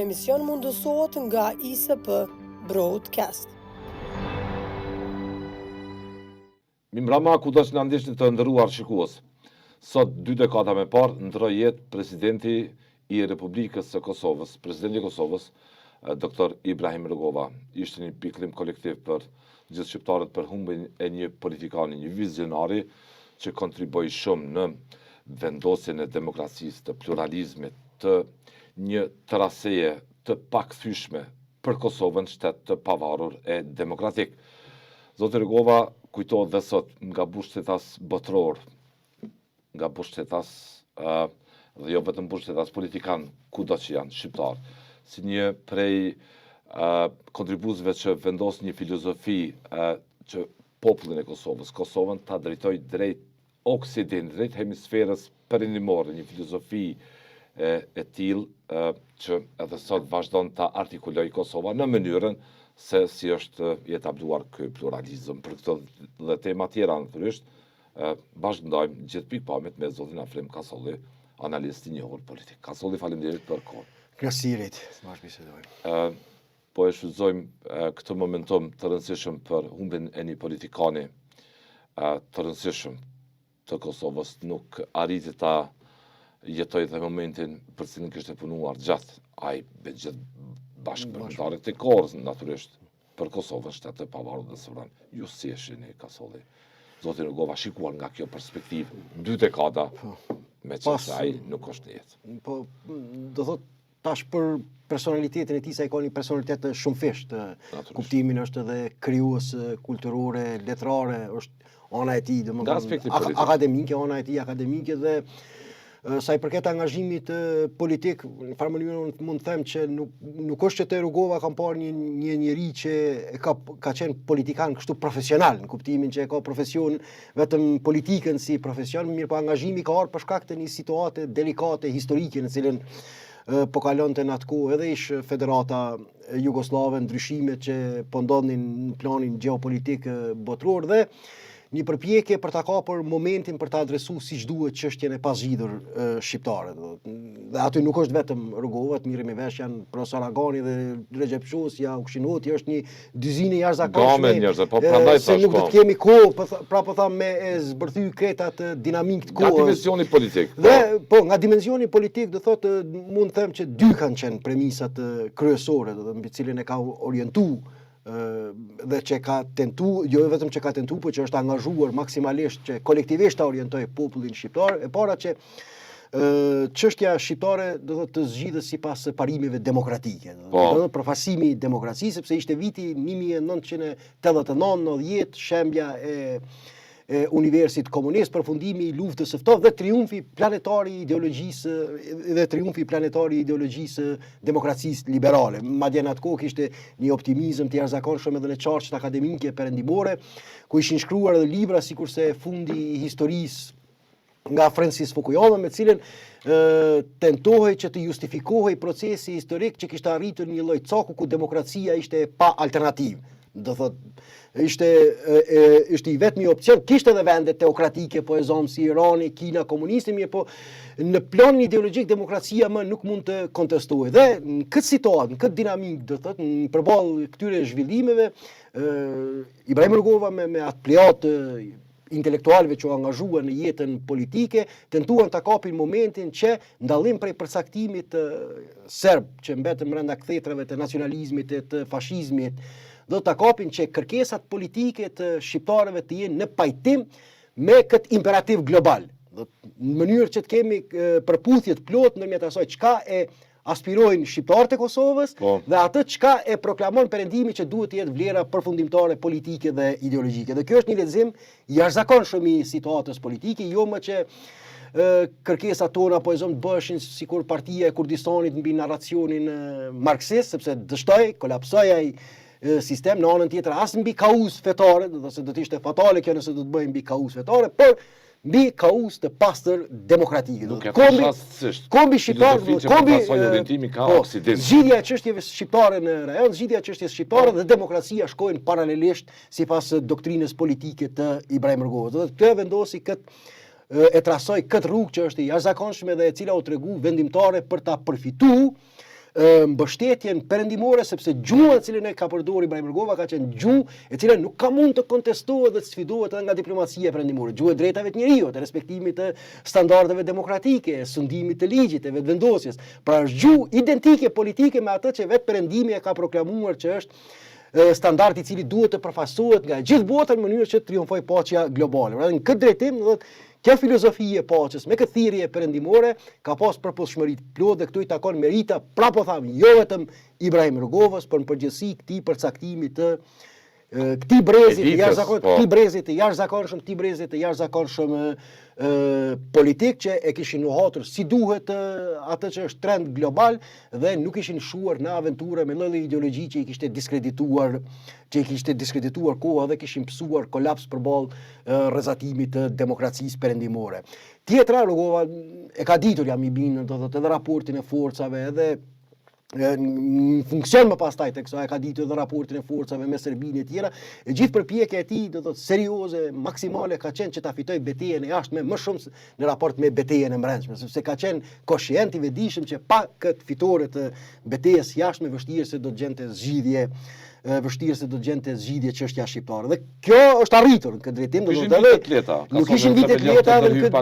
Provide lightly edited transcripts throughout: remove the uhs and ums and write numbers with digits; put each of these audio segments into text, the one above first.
emision mundësohet nga ISP Broadcast. Mimrama ku dash në ndeshtë të ndëruar shikues. Sot 2 dekada me parë ndroi jetë presidenti i Republikës së Kosovës, presidenti i Kosovës, Dr. Ibrahim Rugova. Ishte një pikëllim kolektiv për gjithë shqiptarët për humbjen e një politikani, një vizionari që kontriboi shumë në vendosjen e demokracisë, të pluralizmit, të një traseje të pakthyeshme për Kosovën, shtet të pavarur e demokratik. Zoti Rugova kujtohet dhe sot nga mbështetës botror, nga mbështetës dhe jo vetëm mbështetës politikan, kudo që janë shqiptar, si një prej kontribuesve që vendos një filozofi që popullin e Kosovën ta drejtoj drejt Oksident, drejt hemisferës perëndimore, një filozofi e tillë që edhe sot vazhdon ta artikuloj Kosova në mënyrën se si është i etabluar ky pluralizëm. Për këto dhe tema tjera natyrisht bashkëndajmë gjithë pikpamjet me zotin Afrim Kasolli, analist i njohur politik. Kasolli, faleminderit për kohën. Krasirit, bisedojmë. Po e shfrytëzojmë këtë momentum të rëndësishëm për humbjen e një politikani të rëndësishëm të Kosovës, nuk arriti ta jetoj dhe momentin për cilin kishte punuar gjatë, ai me gjithë bashkëpunëtarët e Korës, natyrisht, për Kosovën, shtet të pavarur dhe sovran. Ju si e shihni, Kasolli? Zoti Rugova shikuar nga kjo perspektivë, 2 dekada, me që ai nuk është në jetë. Po, do thot, tash për personalitetin e tij, sa i ka një personalitet shumë fisht. Kuptimin është edhe krijues kulturore, letrare, është ana e tij, domethënë akademike, ana e tij akademike dhe sa i përket angazhimit politik, në farë mënyrë mund të them që nuk është që te Rugova kam parë një njerëz që ka qenë politikan kështu profesional, në kuptimin që e ka profesion vetëm politikën si profesion, mirë po angazhimi ka ardhur për shkak të një situate delikate historike në cilën po kalonte në atë kohë edhe ish Federata Jugoslave, ndryshimet që po ndodhin në planin gjeopolitik botror dhe një përpjekje për ta kapur momentin për ta adresuar siç duhet çështjen e pazgjidhur shqiptare. Dhe aty nuk është vetëm Rugova, të mirë me vesh janë profesor Agani dhe Recep Shosja, Ukshinoti, është një dyzinë jashtëzakonshme. Po prandaj se nuk do të kemi kohë, pra po tham me e zbërthy kretat dinamik të kohës. Nga dimensioni politik. Dhe po nga dimensioni politik do thotë mund të them që 2 kanë qenë premisat kryesore, do të mbi cilin e ka orientuar dhe që ka tentu, jo vetëm që ka tentu, por që është angazhuar maksimalisht që kolektivisht ta orientoj popullin shqiptar, e para që çështja shqiptare do të zgjidhet sipas parimeve demokratike. Do të përfaqësimi i demokracisë, sepse ishte viti 1989-90, shembja e universit komunist, përfundimi i luftës së ftohtë dhe triumfi planetari i ideologjisë demokracisë liberale. Madje në atë kohë kishte një optimizëm të jashtëzakonshëm edhe në çarqet akademike perëndimore, ku ishin shkruar edhe libra sikurse Fundi i historisë nga Francis Fukuyama, me cilën tentohej që të justifikohej procesi historik që kishte arritur një lloj coku ku demokracia ishte pa alternativë. Do thotë ishte i vetmi opcion, kishte edhe vende teokratike, po e zonë si Irani, Kina, komunisti, mirë po në planin ideologjik demokracia më nuk mund të kontestohej. Dhe në këtë situatë, në këtë dinamik, do thotë, në përballë këtyre zhvillimeve, Ibrahim Rugova me atë plejat intelektualëve që u angazhuan në jetën politike, tentuan ta kapin momentin që ndallim prej përcaktimit serb që mbetën brenda kthetrave të nacionalizmit, të fashizmit, do ta kapin që kërkesat politike të shqiptarëve të jenë në pajtim me këtë imperativ global. Në mënyrë që të kemi përputhje të plotë ndërmjet asaj çka e aspirojnë shqiptarët e Kosovës dhe atë çka e proklamon perëndimi që duhet të jetë vlera përfundimtare politike dhe ideologjike. Dhe kjo është një lexim jashtëzakonshëm i situatës politike, jo më që kërkesat tona po e zonë të bëshin sikur Partia e Kurdistanit mbi narracionin marksist, sepse dështoi, kolapsoi ai sistem, në anën tjetër as mbi kaos fetare, do të ishte fatale kjo nëse do të bëjmë mbi kaos fetare, por mbi kaos të pastër demokratike. Kombi shqiptar, zgjidhja e çështjeve shqiptare në rajon, zgjidhja e çështjes shqiptare dhe demokracia shkojnë paralelisht sipas doktrinës politike të Ibrahim Rugova. Do të kjo vendosi e trasoj këtë rrugë që është i jashtëzakonshme dhe e cila u tregu vendimtare për ta përfituar mbështetjen perëndimore, sepse gjuha e cilën e ka përdorur Ibrahim Rugova ka qenë gjuhë e cila nuk ka mund të kontestohet dhe të sfidohet edhe nga diplomacia perëndimore, gjuhë e drejtave të njerëzit, e respektimit të standardeve demokratike, e sundimit të ligjit, e vetëvendosjes. Pra është gjuhë identike politike me atë që vetë perëndimi e ka proklamuar që është standardi i cili duhet të përfasohet nga gjithë bota në mënyrë që të triumfojë paqja globale. Pra në këtë drejtim, do të kjo filozofi e paqes me këtë thirrje perëndimore ka pas përputhshmëri të plotë dhe këtu i takon merita, pra po tham, jo vetëm Ibrahim Rugovës, por në përgjithësi këtij përcaktimi të këtij brezit të jashtëzakonshëm politik që e kishin nuhatur si duhet atë që është trend global dhe nuk ishin shuar në aventure me lloj ideologji që i kishte diskredituar koha dhe kishin pësuar kolaps përballë rrezatimit të demokracisë perëndimore. Tjetra, Rugova e ka ditur, jam i bindur, do thotë edhe raportin e forcave edhe në funksion më pastaj tek sa e ka ditur edhe raportin e forcave me Serbinë e tjera, e gjithë përpjekja e tij do thotë serioze, maksimale ka qenë që ta fitojë betejën e jashtme më shumë në raport me betejën e brendshme, sepse ka qenë koshient i vetëdijshëm që pa këtë fitore të betejës jashtme vështirë se do të gjente zgjidhje çështja shqiptare. Dhe kjo është arritur në këtë drejtim, do të thotë nuk ishin vite të lehta në këtë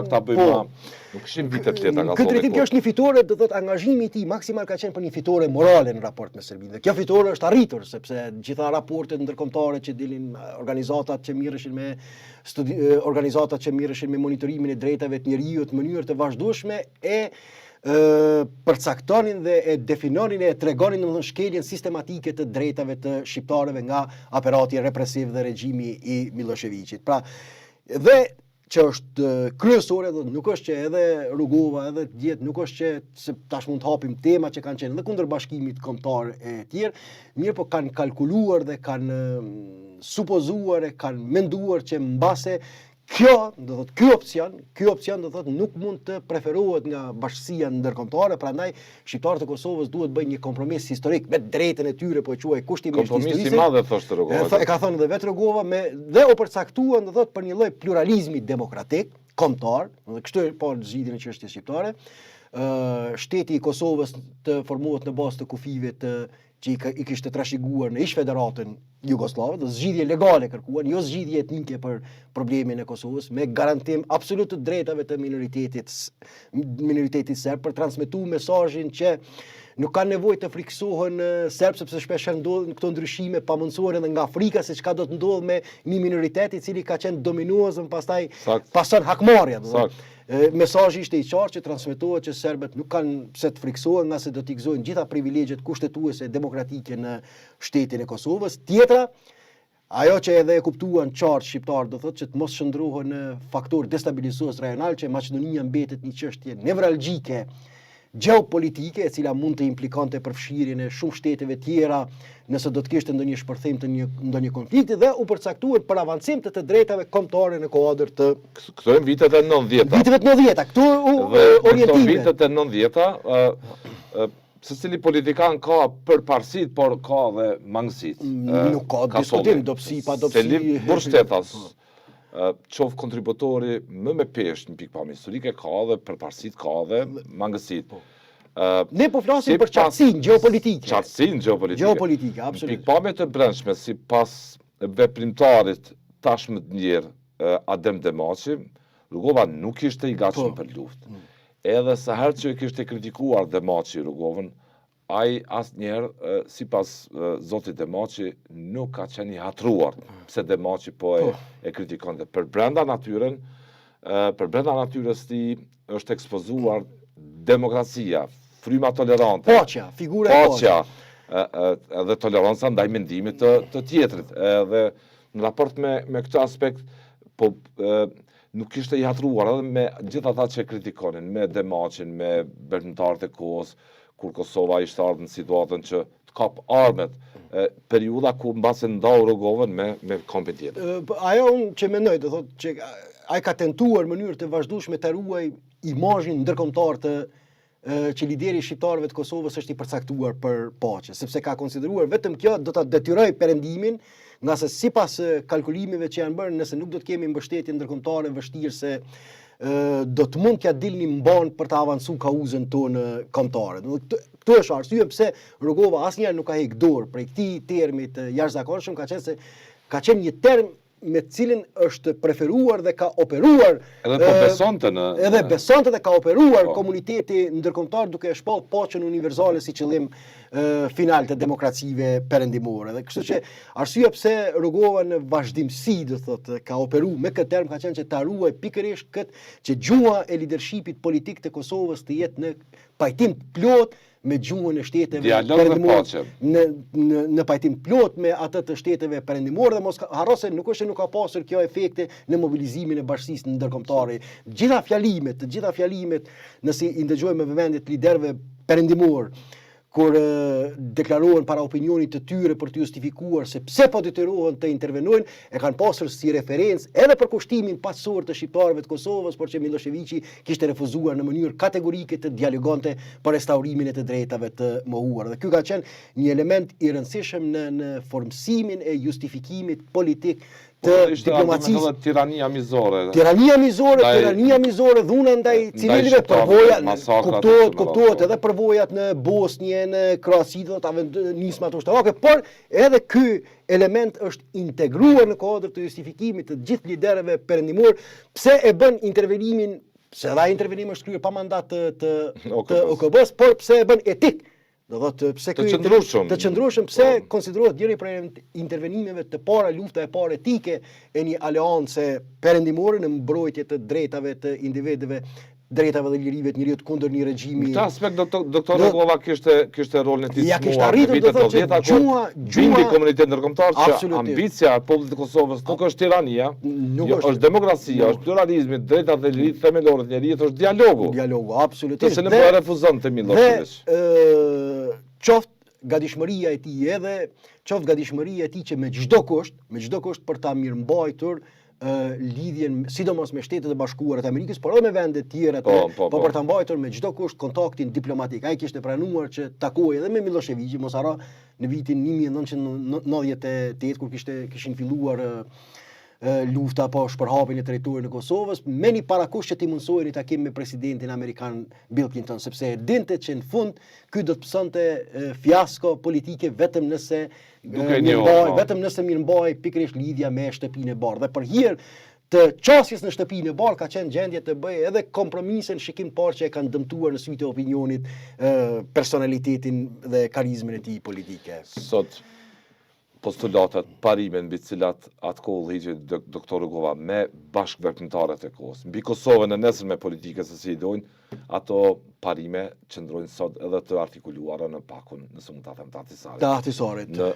nuk ishin vite të lehta. Në këtë drejtim kjo është një fitore, do thotë angazhimi i tij maksimal ka qenë për një fitore morale në raport me Serbinë. Dhe kjo fitore është arritur sepse gjitha raportet ndërkombëtare që dilin, organizatat që mirreshin me monitorimin e drejtave të njerëzit në mënyrë të vazhdueshme përcaktonin dhe e definonin e tregonin domethënë shkeljen sistematike të drejtave të shqiptarëve nga aparati represiv dhe regjimi i Miloševićit. Pra, dhe që është kryesore, nuk është që edhe Rugova, edhe djetë, nuk është që se tash mund të hapim tema që kanë qenë edhe kundër bashkimit kombëtar e tjerë, mirë po kanë kalkuluar dhe kanë supozuar e kanë menduar që mbase ky opcion do thotë nuk mund të preferohet nga bashkësia ndërkombëtare, prandaj shqiptarët e Kosovës duhet bëjnë një kompromis historik me drejtën e tyre, po e quaj kushtimisht historik. Kompromis i madh thoshte Rugova. E ka thënë edhe vetë Rugova dhe u përcaktuan do thotë për një lloj pluralizmi demokratik kombëtar, dhe kështu po zgjidhjen e çështjes shqiptare. Shteti i Kosovës të formohet në bazë të kufive që i kishte trashëguar në ish federatën jugoslave, dhe zgjidhje legale kërkuan, jo zgjidhje etnike për problemin e Kosovës, me garantim absolut të drejtave të minoriteti serb për transmetuar mesazhin që nuk kanë nevojë të friksohen serb, sepse shpesh ndodhin këto ndryshime pamundësore edhe nga Afrika, se çka do të ndodhë me një minoritet i cili ka qenë dominues, pastaj pason hakmarrja. Mesazhi ishte i qartë që transmetohet që serbët nuk kanë pse të friksohen nga se do t'i gëzojnë gjitha privilegjet kushtetuese demokratike në shtetin e Kosovës. Tjetra, ajo që edhe e kuptuan qartë shqiptar, do thotë që të mos shndrohen në faktor destabilizues rajonal, që Maqedonia mbetet një çështje nevralgjike gjeopolitike, e cila mund të implikante përfshirjen e shumë shteteve tjera nëse do të kishte ndonjë shpërthim të ndonjë konflikti, dhe u përcaktuan për avancim të drejtave kombëtare në kuadër të këto vitet e 90-ta. Viteve të 90-ta, këtu orientime. Këto vitet e 90-ta, secili politikan ka përparësitë, por ka dhe mangësitë. Nuk ka diskutim, dopsi pa dopsi. Selim Burstetas, qoftë kontributori më me peshë në pikpamje historike, ka dhe përparësitë, ka dhe mangësitë. Ne po flasim për qartësinë gjeopolitike. Qartësinë gjeopolitike, absolutisht. Në pikpamje të brendshme, sipas veprimtarit tashmë të njerë Adem Demaci, Rugova nuk ishte i gatshëm për luftë. Edhe sa herë që kishte kritikuar Demaci Rugovën, ai asnjëherë sipas zotit Demaci nuk ka qenë i hatruar pse Demaci po e kritikonte. Për brenda natyrës tij është ekspozuar demokracia, fryma tolerante, paqja, figura e paqja, edhe toleranca ndaj mendimit të tjetrit. Edhe në raport me këtë aspekt, po nuk ishte i hatruar edhe me gjithë ata që kritikonin, me Demacin, me veprimtarët e kohës, kur Kosova ishte ardhur në situatën që të kap armet, periudha ku mbase ndau Rugovën me kampin tjetër. Ajo unë që mendoj, do thotë që ai ka tentuar në mënyrë të vazhdueshme të ruaj imazhin ndërkombëtar që lideri i shqiptarëve të Kosovës është i përcaktuar për paqe, sepse ka konsideruar vetëm kjo do ta detyrojë perëndimin, nga se sipas kalkulimeve që janë bërë, nëse nuk do të kemi mbështetje ndërkombëtare, vështirë se do të mund t'ja dilni mban për të avancu kauzën tonë kombëtare. Këtu është arsye pse Rugova asnjëherë nuk ka heq dorë prej këtij termi të jashtëzakonshëm, ka qenë një term me cilin është preferuar dhe ka operuar edhe besonte dhe ka operuar komuniteti ndërkombëtar duke e shpall paqen universale si qëllim final të demokracive perëndimore. Dhe kështu që arsyeja pse Rugova në vazhdimsi do thotë ka operuar me këtë term ka qenë që ta ruaj pikërisht këtë që gjuha e lidershipit politik të Kosovës të jetë në pajtim plot me gjuhën e shteteve perëndimore, në pajtim plot me atë të shteteve perëndimore, dhe mos harro se nuk është se nuk ka pasur kjo efekte në mobilizimin e bashkisë ndërkombëtare. Gjitha fjalimet, nëse i ndëgjojmë me vëmendje të liderëve perëndimor, kur deklarohen para opinionit të tyre për të justifikuar se pse po detyrohen të intervenojnë, e kanë pasur si referencë edhe për kushtimin pasor të shqiptarëve të Kosovës, por që Miloševiqi kishte refuzuar në mënyrë kategorike të dialogonte për restaurimin e të drejtave të mohuar. Dhe ky ka qenë një element i rëndësishëm në formësimin e justifikimit politik të diplomacisë. Tirania mizore. Tirania mizore, dhuna ndaj civilive, përvoja, kuptohet edhe përvojat në Bosnjë, në Kroaci, do të nisma të ushtarake, por edhe ky element është integruar në kuadër të justifikimit të gjithë liderëve perëndimor, pse e bën intervenimin, pse dha intervenim është kryer pa mandat të OKB-s, por pse e bën etik. Do thotë pse të qëndrueshëm, pse konsiderohet njëri prej intervenimeve të para, lufta e parë etike e një aleance perëndimore në mbrojtje të drejtave të individëve, drejtave dhe lirive të njerëzit kundër një regjimi. Në këtë aspekt doktor Rugova kishte rolin e tij. Ja kishte arritur të thotë që gjumbi komunitet ndërkombëtar që ambicia e popullit të Kosovës nuk është tirania, është demokracia, është pluralizmi, drejtat dhe liritë themelore të njerëzit, është dialogu. Dialogu, absolutisht. Se ne po e refuzon të Milošević. Qoftë gatishmëria e tij qoftë gatishmëria e tij që me çdo kusht për ta mirëmbajtur lidhjen sidomos me Shtetet e Bashkuara të Amerikës, por edhe me vende të tjera, po për ta mbajtur me çdo kusht kontaktin diplomatik. Ai kishte pranuar që takojë edhe me Miloševiqin, mos harro në vitin 1998 kur kishin filluar lufta po shpërhapjen e territorit në Kosovës, me një parakush që t'i mundsojë një takim me presidentin amerikan Bill Clinton, sepse e dinte që në fund ky do të pësonte fiasko politike vetëm nëse mirëmbaj pikërisht lidhja me shtëpinë e bardhë. Dhe për hir të qasjes në shtëpinë e bardhë ka qenë gjendje të bëjë edhe kompromise në shikim parë që e kanë dëmtuar në sytë e opinionit personalitetin dhe karizmën e tij politike. Sot postulatat, parimet mbi cilat atë kohë hiqet doktor Rugova me bashkëveprimtarët e kohës. Mbi Kosovën në nesër me politikës se si i dojnë, ato parime qëndrojnë sot edhe të artikuluara në pakun, nëse mund ta them të atisarit. Në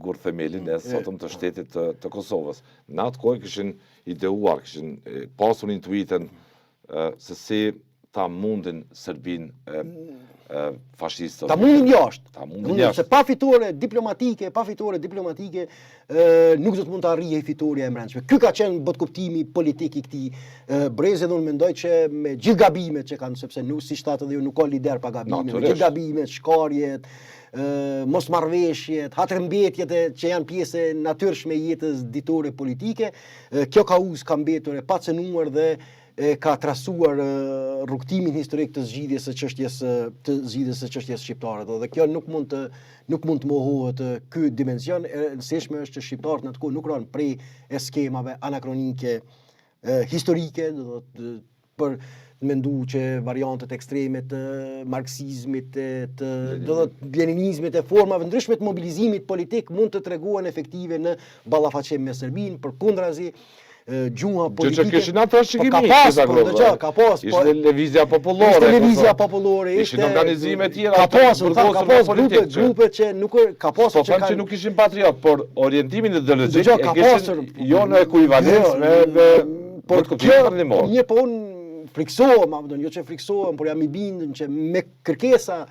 gurthemelin e sotëm të shtetit të Kosovës. Në atë kohë kishin ideuar, kishin pasur intuitën se si ta mundin Serbin fashistët. Ta mundin jashtë. Se pa fitore diplomatike nuk do të mund të arrijë fitoria e brendshme. Ky ka qenë botkuptimi politik i këtij brezi, dhe unë mendoj që me gjithë gabimet që kanë, sepse nuk si shtatë dhe ju nuk ka lider pa gabime, me gjithë gabimet, shkarjet, mosmarrveshjet, hatërmbetjet që janë pjesë natyrshme e jetës ditore politike, kjo kauzë ka mbetur e pacënuar dhe ka trasuar rrugtimin historik të zgjidhjes së çështjes shqiptare. Dhe kjo nuk mund të mohohet. Ky dimension e rëndësishme është që shqiptarët në atë kohë nuk ranë prej skemave anakronike historike, për të menduar që variantet ekstreme të marksizmit, të leninizmit, e formave ndryshme të mobilizimit politik mund të tregohen efektive në ballafaqim me Serbinë, përkundrazi gjuha politike. Që kishin ato shikimi. Ka pas. Ishte lëvizja popullore. Ishin organizime tjera. Ka pas grupe që nuk ka pasur që nuk ishin patriot, por orientimin ideologjik e kishin jo në ekuivalencë me një po unë friksohem, jo që friksohem, por jam i bindur që me kërkesa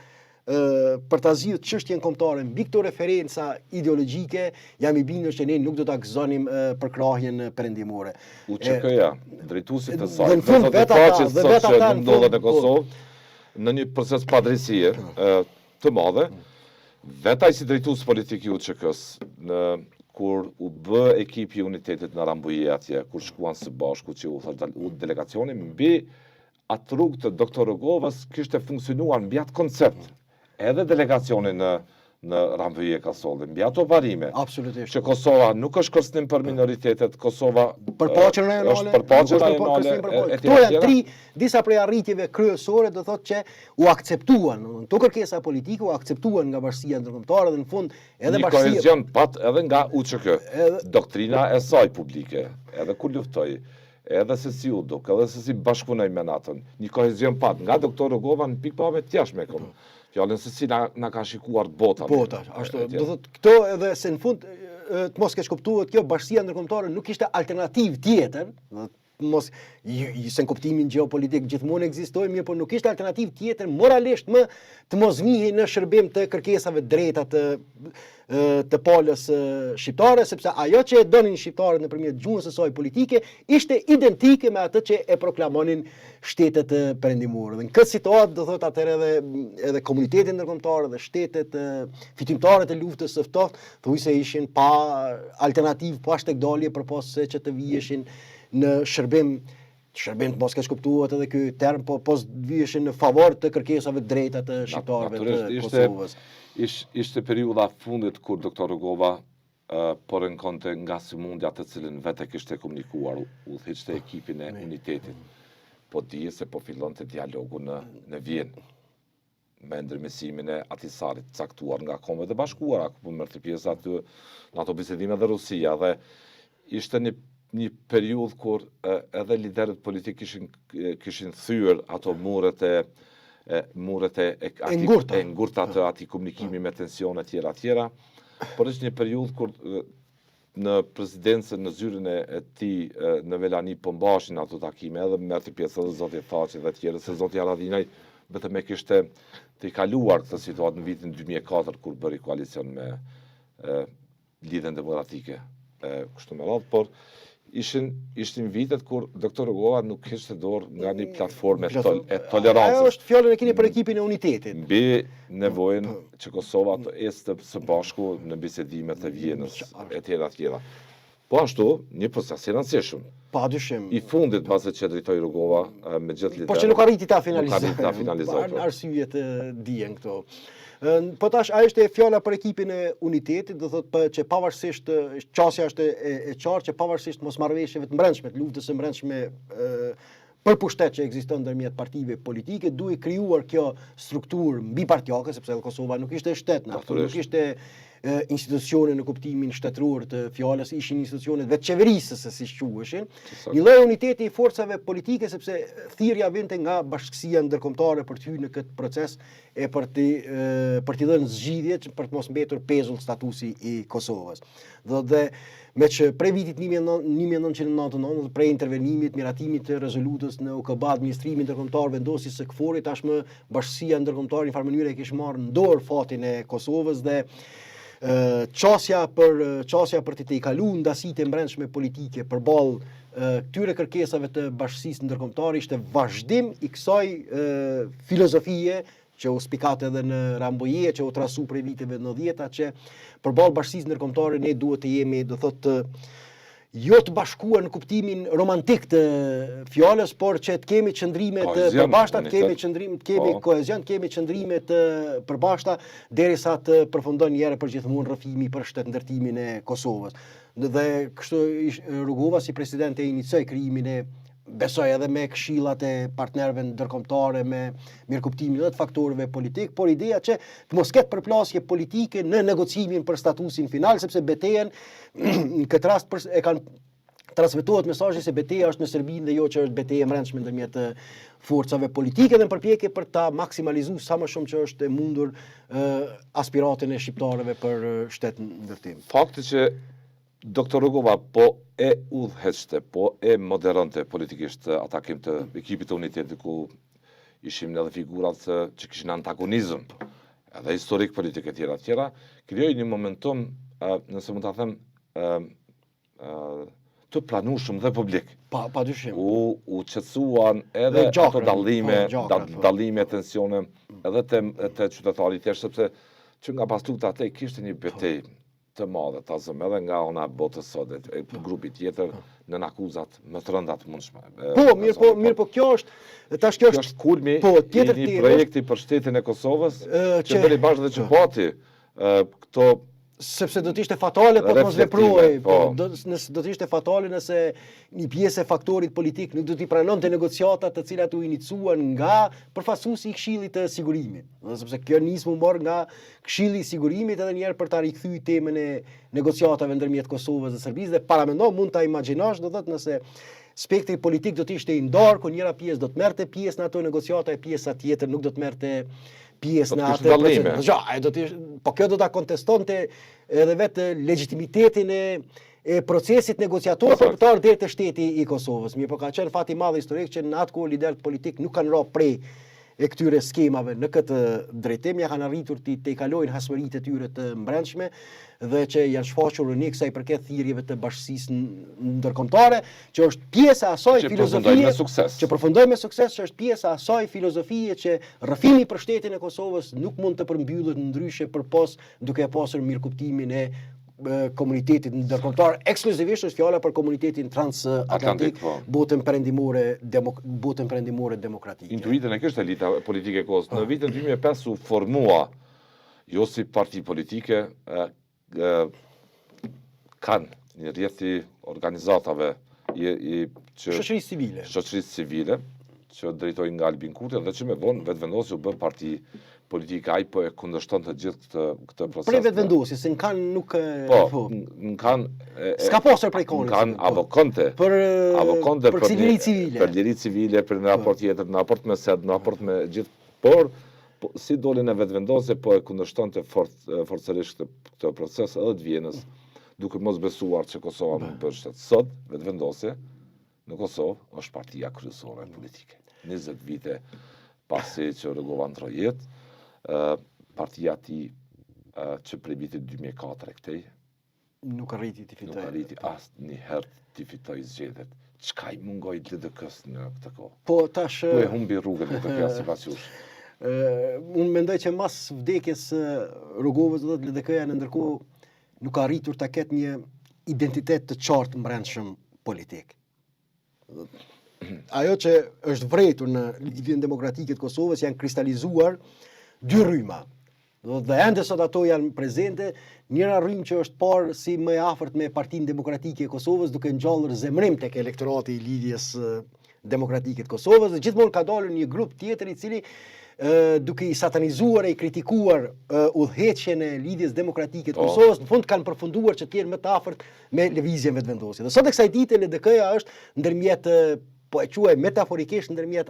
për ta zgjidhur çështjen kombëtare mbi këto referenca ideologjike, jam i bindur që ne nuk do ta gëzonim përkrahjen perëndimore. UÇK-ja, drejtuesit të saj, vetë ata ndodhen në Kosovë në një proces padrejësie të madhe, vetë ai si drejtues politik i UÇK-s kur u bë ekipi i unitetit në Rambuje atje, kur shkuan së bashku që u delegacioni, mbi atë rrugë të doktor Rogovës kishte funksionuar mbi atë koncept. Edhe delegacioni në Rambuje ka solli, mbi ato varime. Absolutisht. Që Kosova nuk është kërcënim për minoritetet, Kosova për paqen rajonale, është për paqen rajonale. Këto janë tri disa prej arritjeve kryesore, do thotë që u akceptuan, to kërkesa politike u akceptuan nga bashkia ndërkombëtare dhe në fund edhe bashkia. Një kohezion pat edhe nga UÇK, doktrina e saj publike, edhe kur luftoi, edhe se si u duk, edhe se si bashkëpunoj me natën. Një kohezion pat nga doktor Rogova në pikpame tjashme kom. Fjallën se si na ka shikuar bota. Bota, ashtu. Do thotë këto edhe se në fund të mos keq kuptuohet kjo bashkia ndërkombëtare nuk ishte alternativë tjetër, mos se në kuptimin gjeopolitik gjithmonë ekzistoi, mirë, por nuk ishte alternativë tjetër moralisht më të mos vihej në shërbim të kërkesave drejta të palës shqiptare, sepse ajo që e donin shqiptarët nëpërmjet gjuhës së saj politike ishte identike me atë që e proklamonin shtetet perëndimore. Dhe në këtë situatë do thotë atëherë edhe komuniteti ndërkombëtar dhe shtetet fitimtare të luftës së ftohtë thuajse ishin pa alternativë, pa shtekdalje përpos se që të vijeshin në shërbim të mos keq kuptuohet edhe ky term, po vijeshin në favor të kërkesave drejta të shqiptarëve të Kosovës. Ishte periudha fundit kur doktor Rogova po rënkonte nga sëmundja të cilën vetë kishte komunikuar, udhëhiqte ekipin e unitetit. Po dije se po fillonte dialogu në Vjenë me ndërmesimin e Atisarit caktuar nga Kombet e Bashkuara, ku merrte pjesë aty në ato bisedime dhe Rusia, dhe ishte një periudhë kur edhe liderët politik kishin thyer ato muret e ngurta të atij komunikimi me tensione tjera, por është një periudhë kur në presidencën, në zyrën e tij në Velani po mbashin ato takime, edhe merrti pjesë edhe zoti Thaçi dhe tjerë, se zoti Haradinaj vetëm e kishte të kaluar këtë situatë në vitin 2004 kur bëri koalicion me Lidhjen Demokratike, kështu me radhë, por ishin vitet kur doktor Rogova nuk kishte dorë nga një platformë e tolerancës. Ajo është fjalën e keni për ekipin e unitetit. Mbi nevojën që Kosova të ecë së bashku në bisedimet e Vjenës e tjera. Po ashtu, një proces i rëndësishëm. Padyshim. I fundit pasi që drejtoi Rogova me gjithë liderët. Po që nuk arriti ta finalizojë. Arsyet dijen këto. Po tash ajo është fjala për ekipin e unitetit, do thotë që pavarësisht qasja është e qartë që pavarësisht mosmarrëveshjeve të brendshme, të luftës së brendshme për pushtet që ekziston ndërmjet partive politike, duhet krijuar kjo strukturë mbipartiake, sepse Kosova nuk ishte shtet, nuk ishte institucione në kuptimin shtetëror të fjalës, ishin institucione vetë qeverisë se si quheshin. Një lloj uniteti i forcave politike, sepse thirrja vinte nga bashkësia ndërkombëtare për të hyrë në këtë proces e për t'i dhënë zgjidhje për të mos mbetur pezull statusi i Kosovës. Dhe me që prej vitit 1999, prej intervenimit, miratimit të rezolutës në OKB, administrimi ndërkombëtar, vendosjes së KFOR-it, tashmë bashkësia ndërkombëtare në farë mënyrë e kishte marrë në dorë fatin e Kosovës dhe qasja për të tejkaluar ndasitë e brendshme politike përballë këtyre kërkesave të bashkësisë ndërkombëtare ishte vazhdim i kësaj filozofie që u spikat edhe në Rambuje, që u trasu prej viteve 90-ta, që përballë bashkësisë ndërkombëtare ne duhet të jemi, do thotë, jo të bashkuar në kuptimin romantik të fjalës, por që të kemi qëndrime të përbashkëta, kemi kohezion, kemi qëndrime të përbashkëta derisa të përfundon një herë përgjithmonë rrëfimi për shtetëndërtimin e Kosovës. Dhe kështu Rugova si president e inicoi krijimin e, besoj edhe me këshillat e partnerëve ndërkombëtare, me mirëkuptimin edhe të faktorëve politik, por ideja që të mos ketë përplasje politike në negocimin për statusin final, sepse betejën në këtë rast e kanë transmetohet mesazhi se betejë është në Serbinë dhe jo që është betejë e brendshme ndërmjet forcave politike dhe në përpjekje për ta maksimalizuar sa më shumë që është e mundur aspiratin e shqiptarëve për shtetëndërtim. Fakti që Doktor Rogova po e udhëheqte, po e moderonte politikisht atakim të ekipit të unitetit ku ishim edhe figurat që kishin antagonizëm, edhe historik politik e tjera, krijoi një momentum, nëse mund ta them, të planueshëm dhe publik. Padyshim. U qetësuan edhe ato dallime, tensione, edhe te qytetarit thjesht, sepse që nga pas lufta atë kishte një betejë të madhe, ta zëm edhe nga ona botës sot, e grupi tjetër në akuzat më të rënda të mundshme. Mirë po kjo është është kulmi i një projekti për shtetin e Kosovës që bëri bashkë dhe që pati këto sepse do të ishte fatale po të mos veproj, do të ishte fatale nëse një pjesë e faktorit politik nuk do t'i pranonte negociatat të cilat u iniciuan nga përfaqësuesi i Këshillit të Sigurimit. Sepse kjo nismë mor nga Këshilli i Sigurimit edhe një herë për ta rikthyer temën e negociatave ndërmjet Kosovës dhe Serbisë dhe paramendo mund ta imagjinosh, do thotë nëse spektri politik do të ishte i ndarë, ku njëra pjesë do të merrte pjesë në ato negociata e pjesa tjetër nuk do të merrte pjesë në atë proces. Po kjo do ta kontestonte edhe vetë legitimitetin e procesit negociator përtar deri te shteti i Kosovës. Mirë, po ka qenë fat i madh historik që në atë kohë liderët politik nuk kanë rënë prej e këtyre skemave në këtë drejtim, ja kanë arritur të kalojnë hasmëritë e tyre të brendshme dhe që janë shfaqur rënie kësaj përket thirrjeve të bashkësisë ndërkombëtare, që është pjesa e asaj filozofie që përfundoi me sukses, që është pjesa e asaj filozofie që rrëfimi për shtetin e Kosovës nuk mund të përmbyllet ndryshe përpos duke pasur mirëkuptimin e komunitetit ndërkombëtar, ekskluzivisht është fjala për komunitetin transatlantik, botën perëndimore demokratike. Intuitën e kishte elita politike e Kosovës. Në vitin 2005 u formua jo si parti politike, kanë një rrjet i organizatave shoqërisë civile që drejtojnë nga Albin Kurti dhe që me vonë vetëvendosi u bë parti politika, ai po e kundërshton të gjithë këtë proces. Prej vetëvendosjes, në kanë nuk në kanë s'ka pasur prej kohës. Kanë avokonte për liri civile. Për liri civile, për në raport tjetër, në raport me SED, në raport me gjithë, por si dolin e vetëvendosje po e kundërshtonte forcërisht këtë proces edhe të Vienës, duke mos besuar që Kosova mund të bëhet shtet. Sot vetëvendosje në Kosovë është partia kryesore politike. 20 vite pasi që rregova ndrojet, partia ti që prej vitit 2004 këtej nuk arriti të fitojë. Nuk arriti asnjëherë të fitojë zgjedhjet. Çka i mungoi LDK-s në këtë kohë? Po tash e humbi rrugën LDK-ja sipas jush. Unë mendoj që mas vdekjes Rrogovës do të LDK-ja në ndërkohë nuk ka arritur ta ketë një identitet të qartë brendshëm politik. Ajo që është vërejtur në lidhjen demokratike të Kosovës janë kristalizuar dy rryma. Dhe ende sot ato janë prezente, njëra rrymë që është parë si më e afërt me Partinë Demokratike e Kosovës, duke ngjallur zemrim tek elektorati i lidhjes demokratike të Kosovës, dhe gjithmonë ka dalur një grup tjetër i cili duke i satanizuar e i kritikuar udhëheqjen e lidhjes demokratike të Kosovës, në fund kanë përfunduar që të jenë më të afërt me lëvizjen vetëvendosje. Dhe sot e kësaj dite LDK-ja është ndërmjet po e quaj metaforikisht ndërmjet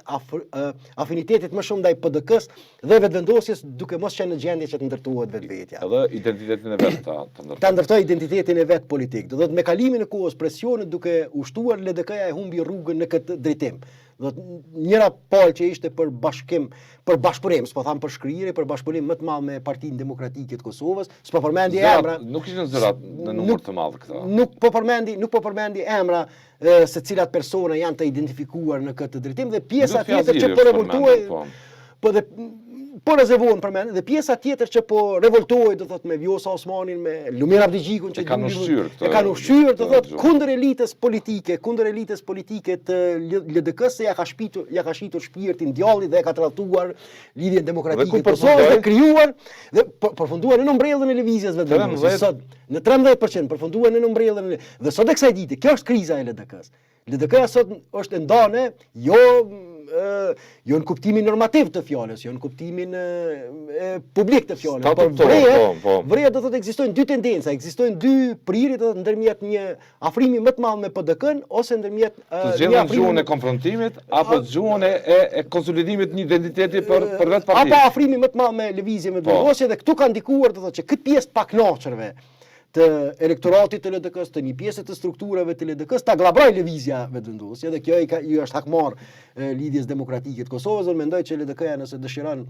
afinitetit më shumë ndaj PDK-s dhe vetëvendosjes, duke mos qenë në gjendje që të ndërtohet vetvetja. Edhe identitetin e vet ta ndërtoj identitetin e vet politik. Do thotë me kalimin e kohës, presionet duke ushtuar, LDK-ja e humbi rrugën në këtë drejtim. Do njëra palë që ishte për bashkim, për bashkëpunim, s'po tham për shkrirje, për bashkëpunim më të madh me Partinë Demokratike të Kosovës, s'po përmendi emra. Nuk ishin zërat në numër të madh këta. Nuk po përmendi emra se cilat persona janë të identifikuar në këtë drejtim dhe pjesa tjetër që po revoltuaj, po rezervuan përmend dhe pjesa tjetër që po revoltohej, do thotë me Vjosa Osmanin, me Lumir Abdigjikun që kanë ushqyer, do thotë kundër elitës politike të LDK-s, ja ka shitur shpirtin djallit dhe ka tradhtuar lidhjen demokratike të Kosovës dhe krijuar dhe përfunduar në umbrellën e lëvizjes vetëvendosjes. Sot në 13% përfunduar në umbrellën dhe sot e kësaj dite, kjo është kriza e LDK-s. LDK-ja sot është ndane jo në kuptimin normativ të fjalës, jo në kuptimin publik të fjalës, por vreja do thotë ekzistojnë dy tendenca, ekzistojnë dy prirje do thotë ndërmjet një afrimi më të madh me PD-n ose ndërmjet një afrimi gjuhën e konfrontimit apo gjuhën e konsolidimit një identiteti për vetë partinë. Apo afrimi më të madh me lëvizje me vendosje dhe këtu ka ndikuar do thotë që këtë pjesë pa kënaqurve të elektoratit të LDK-s, të një pjesë të strukturave të LDK-s, ta glabroj lëvizja vetëvendosje dhe kjo i është hakmar lidhjes demokratike të Kosovës. Unë mendoj që LDK-ja nëse dëshiron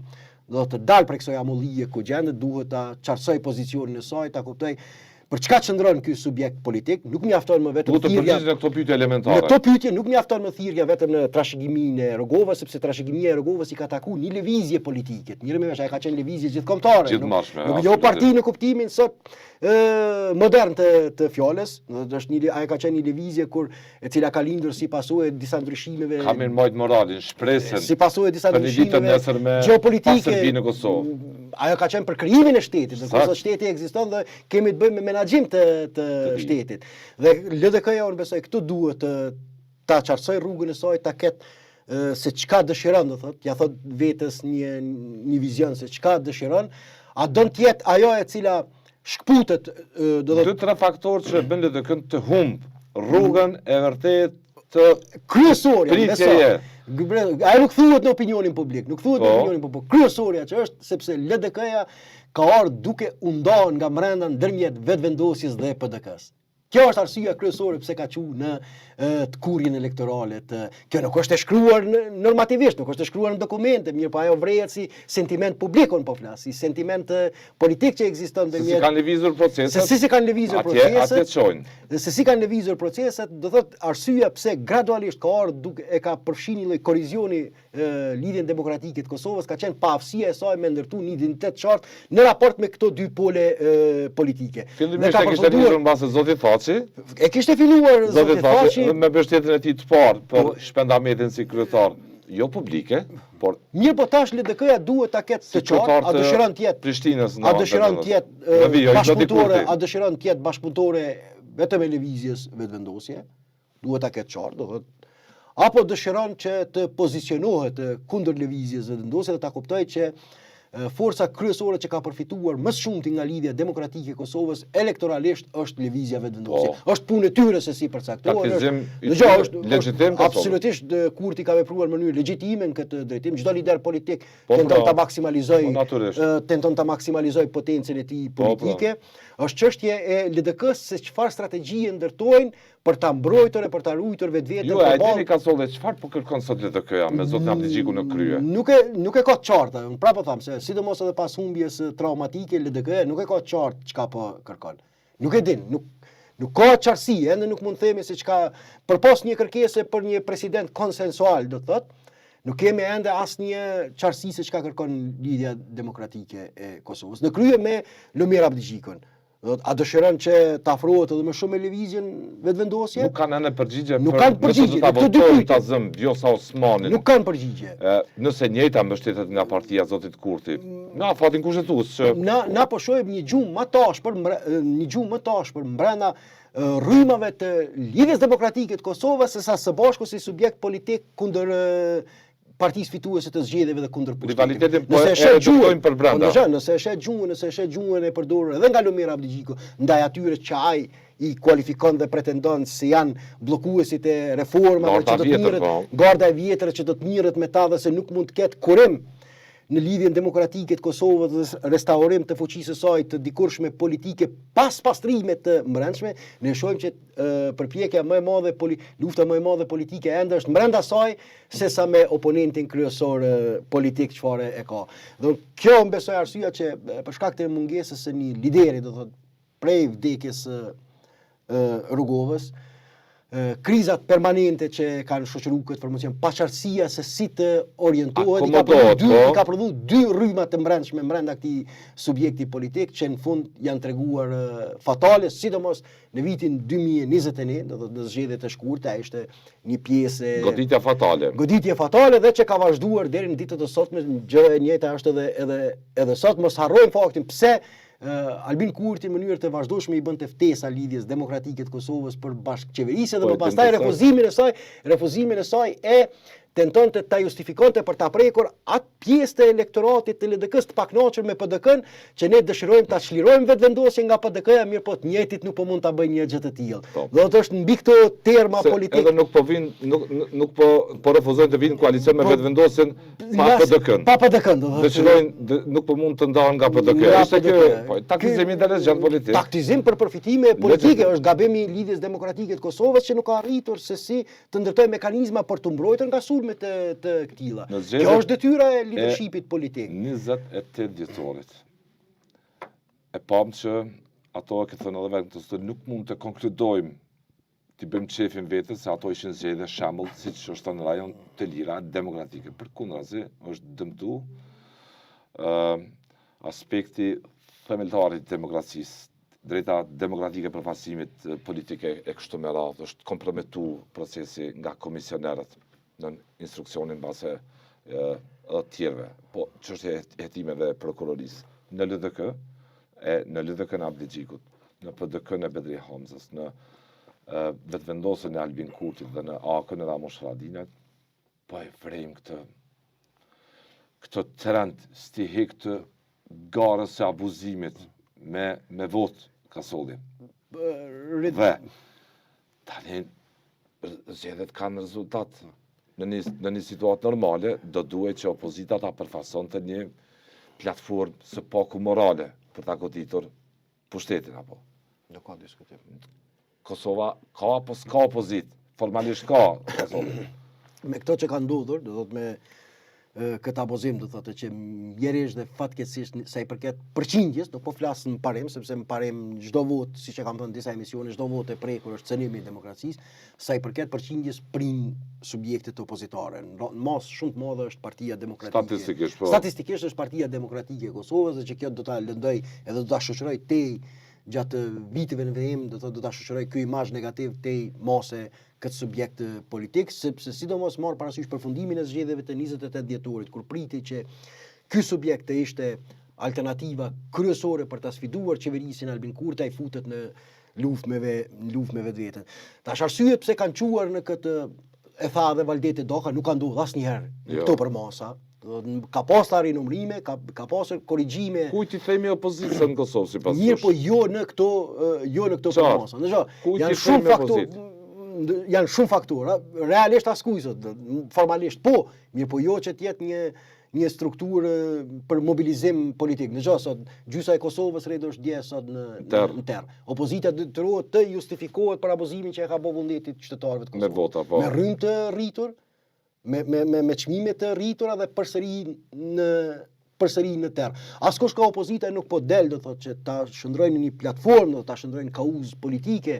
do të dalë prej kësaj amullie ku gjendet, duhet ta çarçoj pozicionin e saj, ta kuptoj për çka qëndron ky subjekt politik, nuk mjafton më vetëm Duhet të përgjigjesh në këto pyetje elementare. Në këto pyetje nuk mjafton më thirrja vetëm në trashëgiminë e Rogovës, sepse trashëgimia e Rogovës i ka taku një lëvizje politike. Njëri më ai ka qenë lëvizje gjithkombëtare. Nuk jo parti në kuptimin sot modern të fjalës, është ai ka qenë një lëvizje e cila ka lindur si pasojë disa ndryshimeve. Ka mirë mbajt moralin, shpresën. Si pasojë disa ndryshimeve gjeopolitike në Kosovë. Ajo ka qenë për krijimin e shtetit, sepse shteti ekziston dhe kemi të bëjmë me menaxhim të shtetit. Dhe LDK-ja unë besoj këtu duhet ta qartësoj rrugën e saj, ta ketë se çka dëshiron, do thotë, ja thot vetes një vizion se çka dëshiron, a don të jetë ajo e cila shkputet, do thotë 2-3 faktorë që bën LDK-n të humb rrugën e vërtet të kryesorja, pritjeje. Ai nuk thuhet në opinionin publik, kryesorja që është sepse LDK-ja ka ardhur duke u ndarë nga brenda ndërmjet vetvendosjes dhe PDK-s. Kjo është arsyeja kryesore pse ka qenë në të kurrin elektorale. Kjo nuk është e shkruar normativisht, nuk është e shkruar në dokumente, mirë po ajo vrehet si sentiment publik, unë po flas, si sentiment politik që ekziston ndërmjet. Si kanë lëvizur proceset. Si kanë lëvizur proceset. Atje çojnë. Se si kanë lëvizur proceset, do thotë arsyeja pse gradualisht ka ardhur duke e ka përfshin një lloj korrizioni lidhjen demokratike të Kosovës, ka qenë paaftësia e saj me ndërtu një identitet qartë në raport me këto dy pole politike. Fillimisht e kishte nisur mbase zoti Thaçi. E kishte filluar zoti Thaçi me mbështetjen e tij të parë për Shpendametin si kryetar, jo publike, por mirë po tash LDK-ja duhet ta ketë të qartë, a dëshiron të jetë Prishtinës, a dëshiron të jetë bashkëpunëtore, a dëshiron të jetë bashkëpunëtore vetëm e lëvizjes vetvendosje, duhet ta ketë qartë, do thotë, apo dëshiron që të pozicionohet kundër lëvizjes vetvendosje dhe ta kuptoj që forca kryesore që ka përfituar më shumti nga lidhja demokratike e Kosovës elektoralisht është lëvizja vetvendosje. Është punë e tyre se si përcaktuar. Është legjitim. Absolutisht Kurti ka vepruar në mënyrë legjitime në këtë drejtim. Çdo lider politik tenton ta maksimalizoj potencën e tij politike. Është çështje e LDK-s se çfarë strategji ndërtojnë për ta mbrojtur e për ta ruajtur vetveten. Jo, ai dini ka solle çfarë po kërkon sot LDK-ja me zotin Abdigjiku në krye. Nuk e ka të qartë. Unë prapë them se sidomos edhe pas humbjes traumatike LDK-ja nuk e ka të qartë çka po kërkon. Nuk e din, nuk ka qartësi, ende nuk mund të themi se çka përpos një kërkese për një president konsensual, do thotë. Nuk kemi ende asnjë qartësi se çka kërkon lidhja demokratike e Kosovës. Në krye me Lumir Abdigjikun. A dëshiron që të afrohet edhe më shumë me lëvizjen vetvendosje? Nuk kanë anë përgjigje. Nuk kanë përgjigje. Këto dy pyetje ta zëm Vjosa Osmanin. Nuk kanë përgjigje. Nëse njëjta mbështetet nga partia zotit Kurti. Na fatin kushtetues që na po shohim një gjumë më tashpër brenda rrymave të lidhjes demokratike të Kosovës sesa së bashku si subjekt politik kundër partisë fituese të zgjedhjeve dhe kundër pushtetit. Rivalitetin po e reduktojnë për brenda. Nëse e shet gjuhën e përdorur edhe nga Lumir Abdigjiku ndaj atyre që ai i kualifikon dhe pretendon se janë bllokuesit e reformave që do të mirret, garda e vjetër që do të mirret me ta dhe se nuk mund të ketë kurim në lidhjen demokratike të Kosovës dhe restaurim të fuqisë së saj të dikurshme politike pas pastrimet të brendshme, ne shohim që përpjekja më e madhe lufta më e madhe politike ende është brenda saj sesa me oponentin kryesor politik çfarë e ka. Dhe kjo më besoj arsyeja që për shkak të mungesës së një lideri, do thotë prej vdekjes Rogovës, krizat permanente që kanë shoqëruar këtë formocion, paqartësia se si të orientohet, i ka prodhuar dy rryma të brendshme brenda këtij subjekti politik që në fund janë treguar fatale, sidomos në vitin 2021, do të zgjedhjet e shkurtë, ai ishte një pjesë goditje fatale dhe që ka vazhduar deri në ditët e sotme. Gjë e njëjta është edhe sot, mos harrojmë faktin pse Albin Kurti në mënyrë të vazhdueshme i bënte ftesa lidhjes demokratike të Kosovës për bashkëqeverisje dhe më pastaj refuzimin e saj e tentonte ta justifikonte për ta prekur atë pjesë të elektoratit të LDK-s të pakënaqur me PDK-n që ne dëshirojmë ta çlirojmë vetvendosjen nga PDK-ja, mirë po të njëjtit nuk po mund ta bëjnë një gjë të tillë. Do të është mbi këto terma politik. Edhe nuk po vinë nuk po refuzojnë të vinë koalicion me vetvendosjen pa PDK-n. Pa PDK-n, do të thotë. Dëshirojnë nuk po mund të ndahen nga PDK. Ishte kjo taktizim inteligent politik. Taktizim për përfitime politike është gabimi i lidhjes demokratike të Kosovës që nuk ka arritur se si të ndërtojë mekanizma për të mbrojtur nga sulmet të këtilla. Kjo është detyra e leadershipit politik. 28 dhjetorit. E pam që ato e këtë thënë edhe vetë, nuk mund të konkludojmë t'i bëjmë qefin vetës se ato ishin zgjedhje shembull, siç është në rajon të lira demokratike. Përkundrazi, është dëmtu aspekti themeltar i demokracisë, drejta demokratike për pasimit politike e kështu me radhë, është komprometu procesi nga komisionerët në instruksionin base të tjerëve, po çështja e hetimeve prokurorisë në LDK, në LDK në Abdigjikut, në PDK në Bedri Hamzës, në vetëvendosjen e Albin Kurtit dhe në AK-n e Ramosh Haradinat, po e vrejmë këtë trend stihik të garës së abuzimit me votë ka solli. Dhe tani zgjedhjet kanë rezultat. Në një situatë normale, do duhet që opozita ta përfasonte një platformë së paku morale për ta goditur pushtetin apo. Nuk ka diskutim. Kosova ka apo s'ka opozit? Formalisht ka Kosova. Me këto që ka ndodhur, do thot me këtë abuzim, do thotë që mjerisht dhe fatkeqësisht sa i përket përqindjes, do po flas në parim, sepse në parim çdo vot, siç e kam thënë disa emisione, çdo vot e prekur është cënimi i demokracisë, sa i përket përqindjes prin subjektet opozitare. Në mas shumë të madhe është Partia Demokratike. Statistikisht është Partia Demokratike e Kosovës, dhe që kjo do ta lëndoj edhe do ta shoqëroj tej gjatë viteve në vijim, do ta shoqëroj ky imazh negativ tej mase këtë subjekt politik, sepse sidomos marr parasysh përfundimin e zgjedhjeve të 28 dhjetorit, kur priti që ky subjekt të ishte alternativa kryesore për ta sfiduar qeverisin Albin Kurti, ai futet në luftë me vetveten. Tash arsyet pse kanë quar në këtë, e tha edhe Valdeti Doka, nuk ka ndodhur asnjëherë këto për masa. Ka pas të rinumrime, ka pasur korrigjime. Kujt i themi opozicën në Kosovë sipas tush? Mirë, po jo në këto përmasa. Janë shumë faktora, realisht askuj sot, formalisht po, mirë po jo që t'jetë një strukturë për mobilizim politik. Në gjohë sot, gjysa e Kosovës rejdo është dje sot në terë. Opozita dëtërohet të justifikohet për abuzimin që e ka bo vullnetit qytetarëve të Kosovës. Me vota, po. Me rrymë të rritur, me çmime të rritura dhe përsëri në terë. Askush ka opozita nuk po del, do thotë që ta shndrojnë në një platformë, do ta shndrojnë kauzë politike,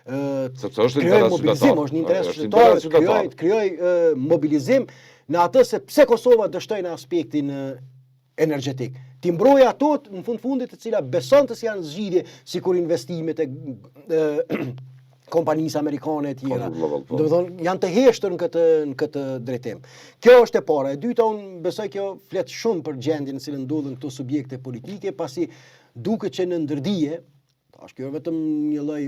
sepse është interes mobilizim, është një interes qytetar, krijoj mobilizim në atë se pse Kosova dështoi në aspektin energjetik. Ti mbrojë ato në fundit të cilat beson të janë zgjidhje sikur investimet e kompanisë amerikane e tjera. Do të thonë janë të heshtër në këtë drejtim. Kjo është e para. E dyta, unë besoj kjo flet shumë për gjendjen në cilën ndodhen këto subjekte politike, pasi duket që në ndërdije, kjo është vetëm një lloj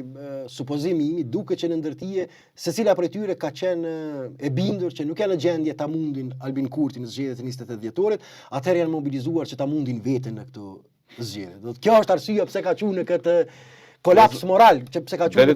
supozimi im, duket që në ndërtije secila prej tyre ka qenë e bindur që nuk janë në gjendje ta mundin Albin Kurti në zgjedhjet e 28 dhjetorit, atëherë janë mobilizuar që ta mundin veten në këto zgjedhje. Kjo është arsyeja pse ka qenë në këtë kolaps moral, pse ka qenë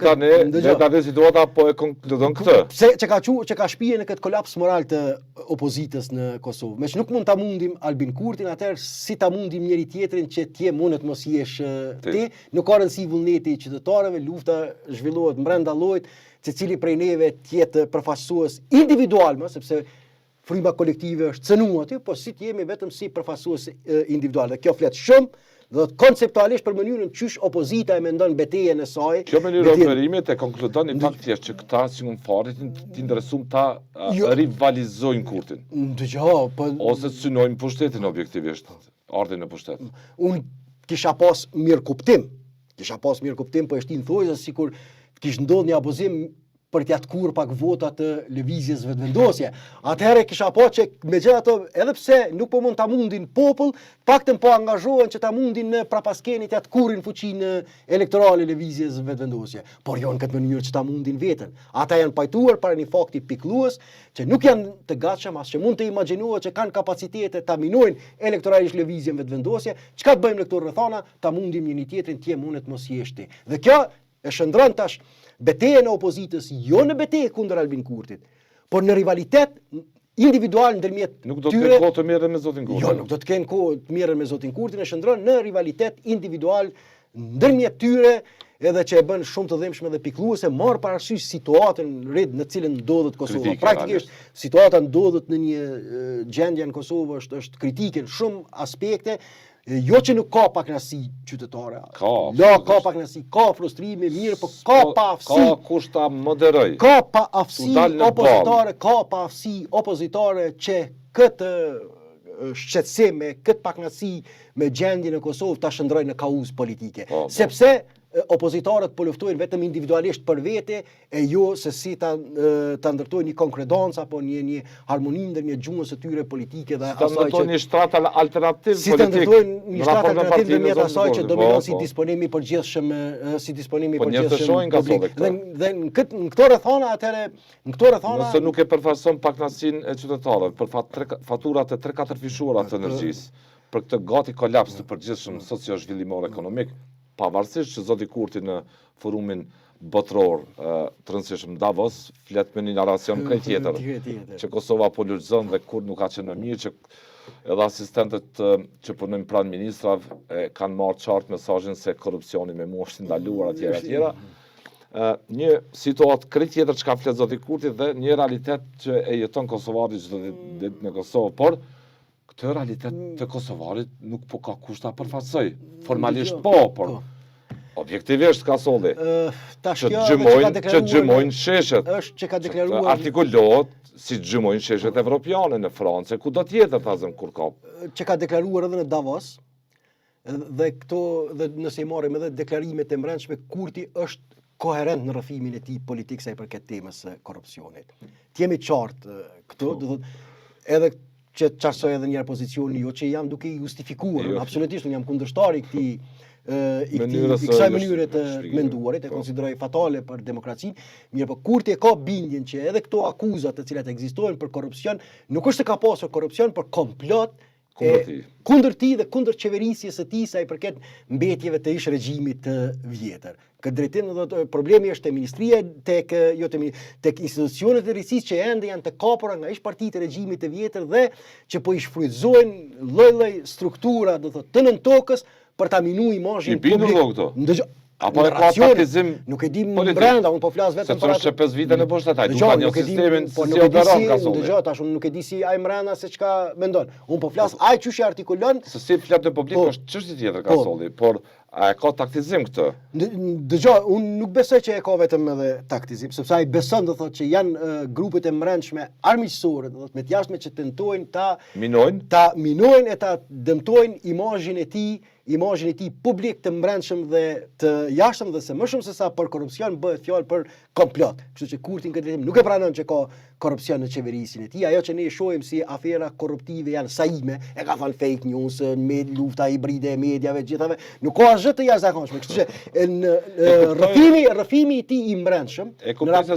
në situata po e konkludon këtë. Pse që ka shpije në këtë kolaps moral të opozitës në Kosovë. Me që nuk mund ta mundim Albin Kurtin, atëherë si ta mundim njëri tjetrin që t'je mundet mos jesh ti, nuk ka rëndësi vullneti i qytetarëve, lufta zhvillohet brenda llojit, secili prej neve tjetë përfaqësues individual, sepse fryma kolektive është cënuar aty, po si t'jemi vetëm si përfaqësues individual. Dhe kjo flet shumë dhe konceptualisht për mënyrën qysh opozita e mendon betejën e saj. Kjo mënyrë operimit e konkludon në fakt thjesht që këta si mund farit të interesum ta rivalizojnë Kurtin. Ose të synojnë pushtetin objektivisht, ardhin në pushtet. Unë kisha pas mirë kuptim, po e shtin thojë se sikur kish ndodhur një abuzim për t'ja kur pak vota të lëvizjes vetëvendosje. Atëherë kisha po që megjithatë edhe pse nuk po mund ta mundin popull, paktën po angazhohen që ta mundin në prapaskenit t'ja kurin fuqinë elektorale lëvizjes vetëvendosje. Por jo në këtë mënyrë që ta mundin veten. Ata janë pajtuar para një fakti pikëllues që nuk janë të gatshëm as që mund të imagjinohet që kanë kapacitete ta minojnë elektoralisht lëvizjen vetëvendosje. Çka të bëjmë në këto rrethana? Ta mundim njëri tjetrin t'je mundet mos jeshti. Dhe kjo e shndron tash betejën e opozitës jo në betejë kundër Albin Kurtit, por në rivalitet individual ndërmjet tyre. Nuk do të kenë kohë të mirë me zotin Kurtin. Jo, nuk do të kenë kohë të mirë me zotin Kurtin, e shndron në rivalitet individual ndërmjet tyre, edhe që e bën shumë të dhëmshme dhe pikëlluese, marr parasysh situatën në cilën ndodhet Kosova. Praktikisht situata ndodhet në një gjendje në Kosovë është kritike në shumë aspekte. Jo që nuk ka pakënaqësi qytetare. Ka pakënaqësi, ka frustrime, mirë, por ka paaftësi. Ka kushta moderoj. Ka paaftësi opozitare, ka paaftësi opozitare që këtë shqetësim, këtë pakënaqësi me gjendjen e Kosovës ta shndrojnë në kauzë politike. Sepse opozitarët po luftojnë vetëm individualisht për vete e jo se si ta ndërtojnë një konkredancë apo një harmoni ndërmjet gjumës së tyre politike dhe asaj që ndërtojnë një shtrat alternativ politik. Si të ndërtojnë një shtrat alternativ ndërmjet asaj që dominon si disponimi i përgjithshëm publik. Dhe në këto rrethana atëre nëse nuk e përfaqëson pakënaqësinë e qytetarëve për faturat e 3-4 fishuara të energjisë për këtë gati kolaps të përgjithshëm socio-zhvillimor ekonomik, pavarësisht që zoti Kurti në forumin botror të rëndësishëm Davos flet me një narracion krejt tjetër, që Kosova po lulëzon dhe kur nuk ka qenë më mirë, që edhe asistentët që punojnë pranë ministrave kanë marrë qartë mesazhin se korrupsioni me mu është ndaluar etj. Një situatë krejt tjetër që ka flet zoti Kurti dhe një realitet që e jeton kosovari çdo ditë në Kosovë, por këtë realitet të kosovarit nuk po ka kushta përfaqësoj. Formalisht po, por objektivisht ka solli. Që gjymojnë sheshet. Është që ka deklaruar artikulohet si gjymojnë sheshet evropiane në Francë, kudo tjetër thazëm kur ka. Që ka deklaruar edhe në Davos. Dhe këto dhe nëse i marrim edhe deklarimet e brendshme, Kurti është koherent në rrëfimin e tij politik sa i përket temës së korrupsionit. Të jemi qartë këtu, do thotë edhe që çarçoj edhe një pozicioni jo që jam duke i justifikuar, absolutisht unë jam kundërshtar i kësaj mënyre të menduarit, e konsideroj fatale për demokracinë, mirë po Kurti e ka bindjen që edhe këto akuzat të cilat ekzistojnë për korrupsion, nuk është se ka pasur korrupsion, por komplot kundër tij dhe kundër qeverisjes së tij sa i përket mbetjeve të ish regjimit të vjetër. Këtë drejtim do të problemi është te ministria tek institucionet e rrisisë që ende janë të kapura nga ish partitë e regjimit të vjetër dhe që po i shfrytëzojnë lloj-lloj struktura do thotë të nëntokës për ta minuar imazhin publik. Apo e ka taktizim nuk e di më brenda, unë po flas vetëm për atë 5 vite në poshtë ataj, duka një sistemin si operon ka solli. Dëgjoj, tash unë nuk e di si ai mbrenda se çka mendon. Unë po flas ai çuçi artikulon se si flet në publik është çështje tjetër ka solli, por a e ka taktizim këtë? Dëgjoj, unë nuk besoj që e ka vetëm edhe taktizim, sepse ai beson do thotë që janë grupet e brendshme armiqësore, do thotë me të jashtme që tentojnë ta minojnë e ta dëmtojnë imazhin e tij publik të brendshëm dhe të jashtëm dhe se më shumë se sa për korrupsion bëhet fjalë për komplot. Kështu që Kurti në këtë drejtim nuk e pranon që ka korrupsion në qeverisjen e tij. Ajo që ne shohim si afera korruptive janë saime, e ka thënë fake news, lufta hibride e mediave, gjithave, nuk ka asgjë të jashtëzakonshme. Kështu që në rrëfimi i tij i brendshëm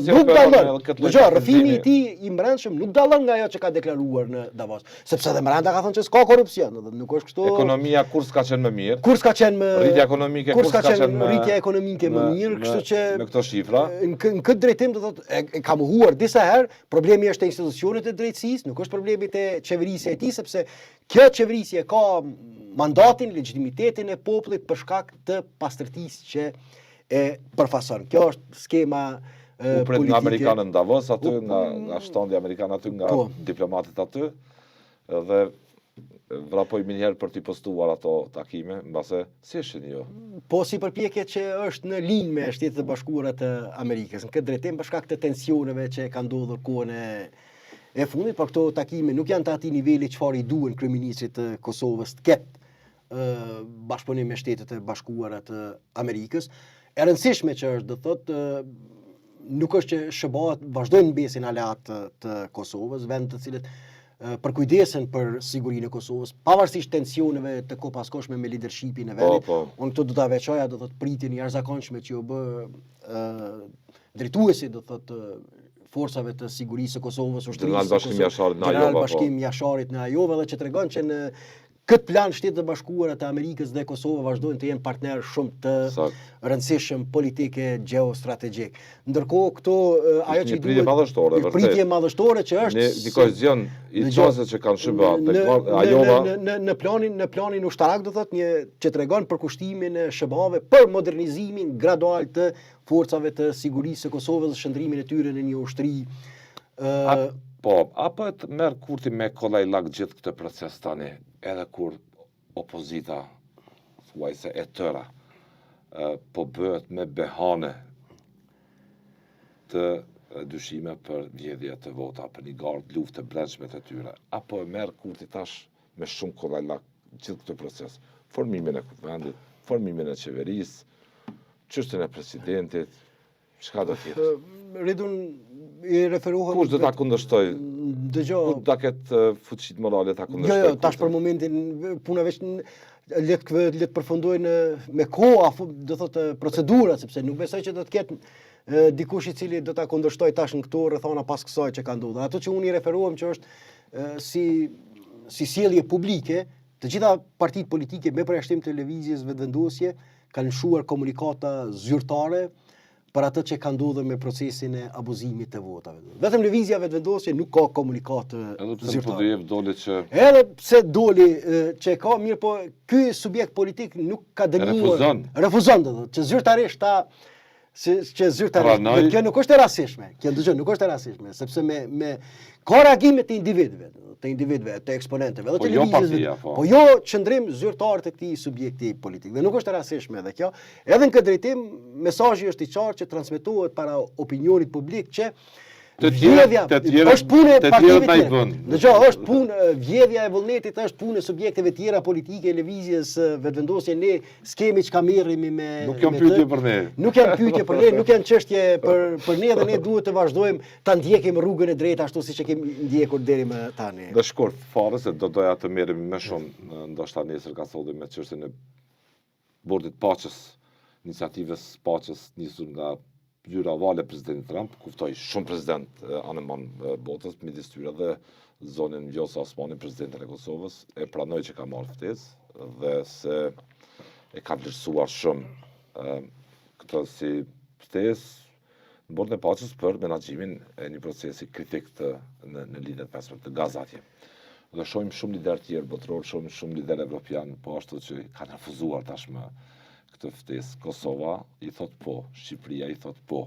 nuk dallon. Dëgjoj, rrëfimi i tij i brendshëm nuk dallon nga ajo që ka deklaruar në Davos, sepse dhe Miranda ka thënë që s'ka korrupsion, nuk është kështu. Ekonomia kurs ka qenë më mirë. Kurs ka qenë më rritja ekonomike, rritja ekonomike më mirë, kështu që me këto shifra. Në këtë drejtim do thotë e ka mohuar disa herë, problemi është te institucionet e drejtësisë, nuk është problemi te qeverisja e tij, sepse kjo qeverisje ka mandatin, legitimitetin e popullit për shkak të pastërtisë që e përfason. Kjo është skema politike. Nga amerikanët në Davos aty, nga shtandi amerikan aty, nga diplomatët aty, dhe vrapoj minjëherë për t'i postuar ato takime, mbase si është një jo? Po si përpjekje që është në linjë me Shtetet e Bashkuara të Amerikës, në këtë drejtim për shkak të tensioneve që ka ndodhur kohën e fundit, por këto takime nuk janë të atij niveli çfarë i duhen kryeministrit të Kosovës të ketë bashkëpunim me Shtetet e Bashkuara të Amerikës. E rëndësishme që është, do thotë, nuk është që SBA vazhdojnë mbesin aleat të Kosovës, vend të cilët përkujdesen për sigurinë e Kosovës, pavarësisht tensioneve të kopaskoshme me leadershipin e vendit. Unë këtu do ta veçoja do thotë pritjen e jashtëzakonshme që u bë drejtuesi do thotë forcave të sigurisë së Kosovës, General Bashkim Jasharit në Ajova, dhe që tregon që në këtë plan Shtetet e Bashkuara të Amerikës dhe Kosova vazhdojnë të jenë partner shumë të rëndësishëm politike geostrategjik. Ndërkohë këto ajo që duhet pritje madhështore që është një kohezion i çështës që kanë shërbyer Ajova në planin ushtarak, do thotë, një që tregon për kushtimin e SBA-ve për modernizimin gradual të forcave të sigurisë së Kosovës dhe shndrimin e tyre në një ushtri. Po, apo merr Kurti me kollaj lak gjithë këtë proces tani, edhe kur opozita, thuajse e tëra, po bëhet me behane të dyshime për vjedhje të vota, për një gardë lufte brendshme të tyre, apo e merr Kurti tash me shumë kollajlak gjithë këtë proces. Formimin e vendit, formimin e qeverisë, çështjen e presidentit, çka do tjetë? Ridun i referohet... Kush do ta kundërshtoj? Dëgjoj. Kush do ketë fuqitë morale ta kundërshtoj? Jo, tash për momentin puna veç le të përfundojnë me koha, do thotë procedurat, sepse nuk besoj që do të ketë dikush i cili do ta kundërshtoj tash në këto rrethana pas kësaj që ka ndodhur. Ato që unë i referohem që është si sjellje publike, të gjitha partitë politike me përjashtim të lëvizjes vetëvendosje kanë lëshuar komunikata zyrtare për atë që ka ndodhur me procesin e abuzimit të votave. Vetëm lëvizja vetëvendosje nuk ka komunikat zyrtare. Edhe pse doli që ka, mirë po ky subjekt politik nuk ka dënuar. Refuzon që zyrtarisht që zyrtarisht. Kjo nuk është e rastishme. Nuk është e rastishme, sepse me ka reagime të individëve, të eksponentëve, edhe televizijës, po jo qëndrim zyrtar të këtij subjekti politik. Dhe nuk është e rastishme edhe kjo. Edhe në këtë drejtim, mesazhi është i qartë që transmetohet para opinionit publik që vjedhja është punë e partive tjera. Dëgjoj, është punë vjedhja e vullnetit, është punë e subjekteve tjera politike, lëvizjes vetëvendosje, ne skemi çka merremi me. Nuk janë pyetje për ne. Nuk janë pyetje për ne, nuk janë çështje për ne dhe ne duhet të vazhdojmë ta ndjekim rrugën e drejtë ashtu siç e kemi ndjekur deri më tani. Dhe shkurt fare se do doja të merremi më shumë, ndoshta nesër ka thonë me çështjen e bordit paqes, iniciativës paqes nisur nga gjyra vale presidenti Trump, kuftoi shumë president anëman botës, midis tyre dhe zonën Vjosa Osmani, presidentin e Kosovës, e pranoi që ka marrë ftesë dhe se e ka vlerësuar shumë këtë si ftesë në bordin e paqes për menaxhimin e një procesi kritik në lidhjet mesme të Gazatje. Dhe shohim shumë lider tjerë botëror, shohim shumë lider evropian, po ashtu që kanë refuzuar tashmë këtë ftesë. Kosova i thot po, Shqipëria i thot po.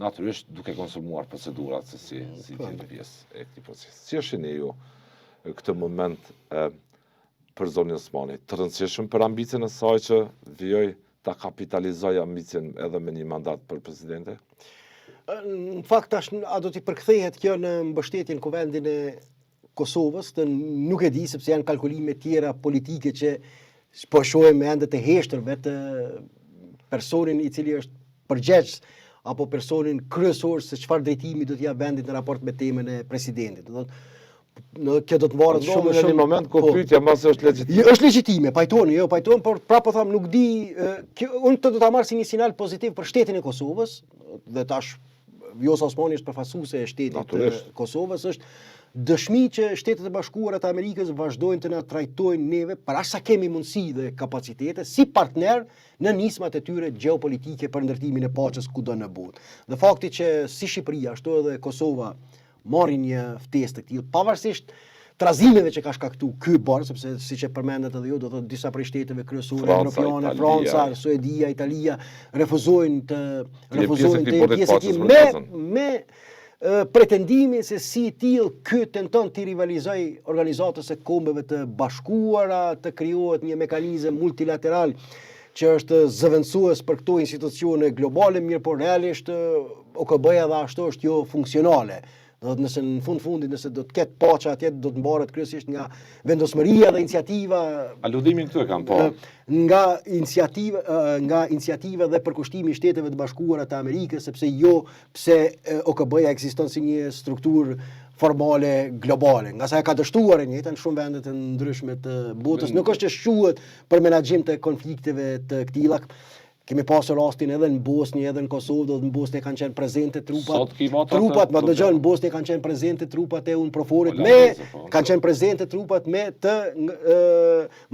Natyrisht duke konsumuar procedurat se si tjetë pjesë e këtij procesi. Si është ne ju këtë moment për zonën Osmani, të rëndësishëm për ambicien e saj që vijoj ta kapitalizojë ambicien edhe me një mandat për presidente? Në fakt tash a do t'i përkthehet kjo në mbështetjen kuvendin e Kosovës, nuk e di sepse janë kalkulime tjera politike që po shohim ende të heshtërve të personin i cili është përgjegjës apo personin kryesor se çfarë drejtimi do t'ia vendit në raport me temën e presidentit. Kjo do të varet shumë në një moment ku pyetja mbas është legjitime. Është legjitime, pajtoni, por prapë them nuk di, unë do ta marr si një sinjal pozitiv për shtetin e Kosovës, dhe tash Vjosa Osmani është përfaqësuese e shtetit të Kosovës, është dëshmi që Shtetet e Bashkuara të Amerikës vazhdojnë të na trajtojnë neve për aq sa kemi mundësi dhe kapacitete si partner në nismat e tyre gjeopolitike për ndërtimin e paqes kudo në botë. Dhe fakti që si Shqipëria ashtu edhe Kosova marrin një ftesë të tillë, pavarësisht trazimeve që ka shkaktuar ky bord, sepse siç e përmendet edhe ju, do thotë disa prej shteteve kryesore evropiane, Franca, Suedia, Italia refuzojnë të pjesëkim me pretendimin se si tillë ky tenton të rivalizoj organizatës së kombeve të bashkuara, të krijohet një mekanizëm multilateral që është zëvendësues për këto institucione globale, mirë por realisht OKB-ja dhe ashtu është jo funksionale. Do të nëse në fundit nëse do të ketë paqja atje do të mbaret kryesisht nga vendosmëria dhe iniciativa. Aludimin këtu e kam po. Nga iniciativa dhe përkushtimi i Shteteve të Bashkuara të Amerikës, sepse jo pse OKB-ja ekziston si një strukturë formale globale. Nga sa e ka dështuar e njëjtën shumë vende të ndryshme të botës, nuk është që shquhet për menaxhim të konflikteve të këtilla. Kemi pasur rastin edhe në Bosnjë, edhe në Kosovë, dhe në Bosnjë kanë qenë prezente trupat, më dëgjoj, në Bosnjë kanë qenë prezente trupat e UNPROFOR-it, kanë qenë prezente trupat me të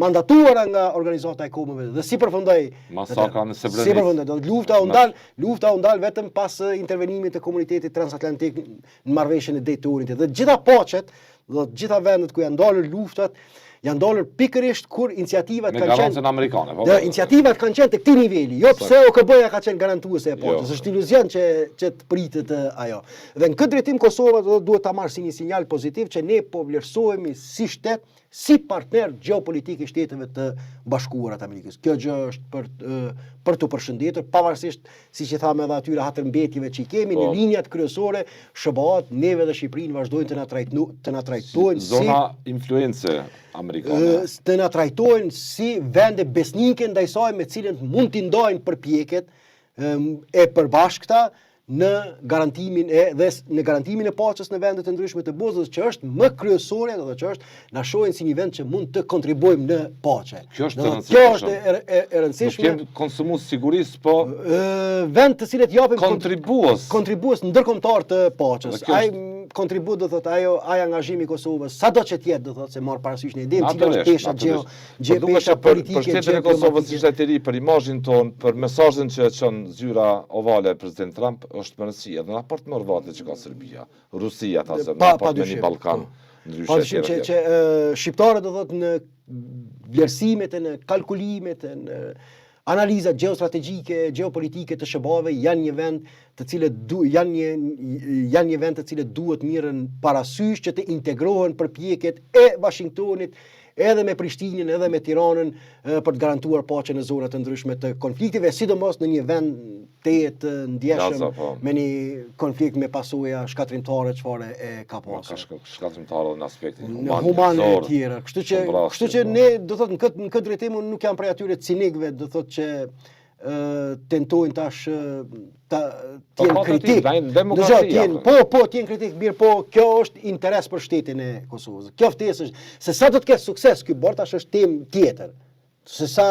mandatuara nga organizata e kombeve. Dhe si përfundoi masakra në Srebrenica. Lufta u ndal vetëm pas intervenimit të komunitetit transatlantik në marrëveshjen e Daytonit. Dhe gjitha paqet, dhe gjitha vendet ku janë ndalur luftat, janë ndalur pikërisht kur iniciativat kanë qenë amerikane. Dhe iniciativat kanë qenë të këtij niveli, jo pse OKB-ja ka qenë garantuese e paqes. Është iluzion që të pritet ajo. Dhe në këtë drejtim Kosova duhet ta marrë si një sinjal pozitiv që ne po vlerësohemi si shtet si partner gjeopolitik i Shteteve të Bashkuara të Amerikës. Kjo gjë është për të përshëndetur, pavarësisht, siç i thamë edhe atyre hatërmbetjeve që i kemi në linjat kryesore, SBA-t, neve dhe Shqipërinë vazhdojnë të na trajtojnë zona influence amerikane. Të na trajtojnë si vende besnike ndaj saj me cilën mund t'i ndajnë përpjekjet e përbashkëta në garantimin e paqes në vendet e ndryshme të botës, që është më kryesore dhe që është na shohin si një vend që mund të kontribuojmë në paqe. Kjo është e rëndësishme. Nuk kemi konsumus sigurisë, po vend të cilët japin kontribues ndërkombëtar të paqes. Ai kontribut do thotë ai angazhimi i Kosovës, sado që të jetë, do thotë se marr parasysh në idenë cila është pesha politike për shtetin e Kosovës ishte e ri për imazhin ton, për mesazhin që çon zyra ovale president Trump, është më rëndësi edhe në raport me Horvatin që ka Serbia, Rusia ta zë, në raport me një Ballkan ndryshe. Që shqiptarët do thotë në vlerësimet e në kalkulimet e në analizat geostrategjike, geopolitike të SBA-ve janë një vend të cilët janë një vend të cilët duhet mirën parasysh që të integrohen përpjekjet e Washingtonit edhe me Prishtinën edhe me Tiranën për të garantuar paqen në zonat të ndryshme të konfliktive, sidomos në një vend të ndjeshëm me një konflikt me pasoja shkatrimtare çfarë e ka pasur. Shkatrimtare në aspektin human e tjera. Kështu që ne do thotë në këtë drejtim unë nuk jam prej atyre cinikëve, do thotë që tentojnë tash t'jen kritik. T'jen kritik, mirë, po kjo është interes për shtetin e Kosovës. Kjo ftesë është, se sa do të ketë sukses ky bord tash është temë tjetër. Se sa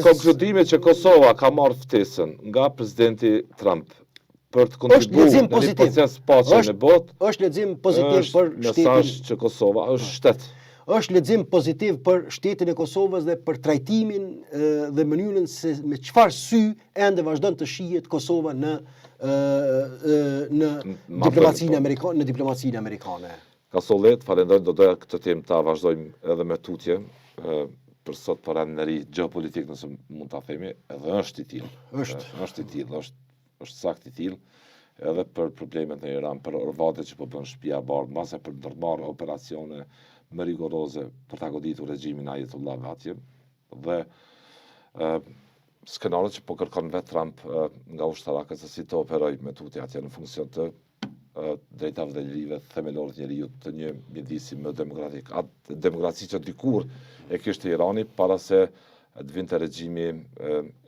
konkludime që Kosova ka marrë ftesën nga presidenti Trump për të kontribuar në një proces paqe në botë, është lexim pozitiv për shtetin. Mesazh që Kosova është shtet. Është lexim pozitiv për shtetin e Kosovës dhe për trajtimin dhe mënyrën se me çfarë sy ende vazhdon të shihet Kosova në diplomacinë amerikane. Ka sollet, falenderoj, do doja këtë temë ta vazhdojmë edhe me tutje. Për sot për rëndëri geopolitik, nëse mund ta themi, edhe është i tillë. Është i tillë, është sakt i tillë. Edhe për problemet në Iran, për Horvatit që po bën shtëpia e bardhë, mbase për ndërmarrë operacione më rigoroze për ta goditur regjimin Ajetollahve atje, dhe skenaret që po kërkon vetë Trump nga ushtarakët se si të operoj me tutje atje në funksion të drejtave dhe lirive themelore të njeriut të një mjedisi më demokratik. Atë demokraci që dikur e kishte Irani para se të vinte regjimi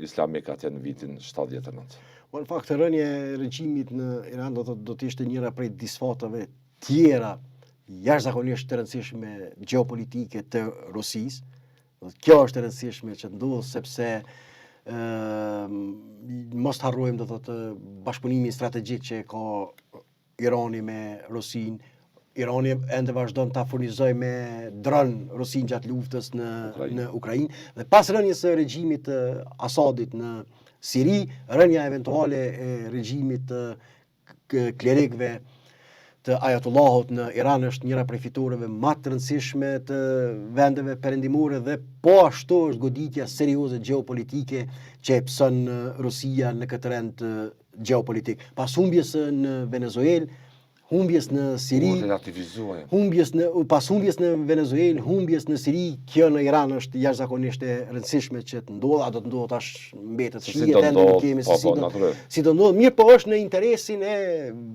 islamik atje në vitin 79. Në fakt, rënja e regjimit në Iran do të ishte njëra prej disfatave tjera jashtëzakonisht të rëndësishme geopolitike të Rusisë. Kjo është e rëndësishme që ndodh sepse mos harrojmë do thotë bashkëpunimin strategjik që ka Irani me Rusinë. Irani ende vazhdon ta furnizojë me dron Rusinë gjatë luftës në Ukrainë, dhe pas rënies së regjimit të Asadit në Siri, rënja eventuale e regjimit të klerikëve të Ajatollahut në Iran është njëra prej fitoreve më të rëndësishme të vendeve perëndimore, dhe po ashtu është goditja serioze gjeopolitike që e pson Rusia në këtë rend gjeopolitik. Pas humbjes në Venezuelë, humbjes në Siri, pas humbjes në Venezuelë, humbjes në Siri, kjo në Iran është jashtëzakonisht e rëndësishme që të ndodhë, a do të ndodhë tash mbetet se shihet ende nuk kemi se si do ndodhë. Mirë, po është në interesin e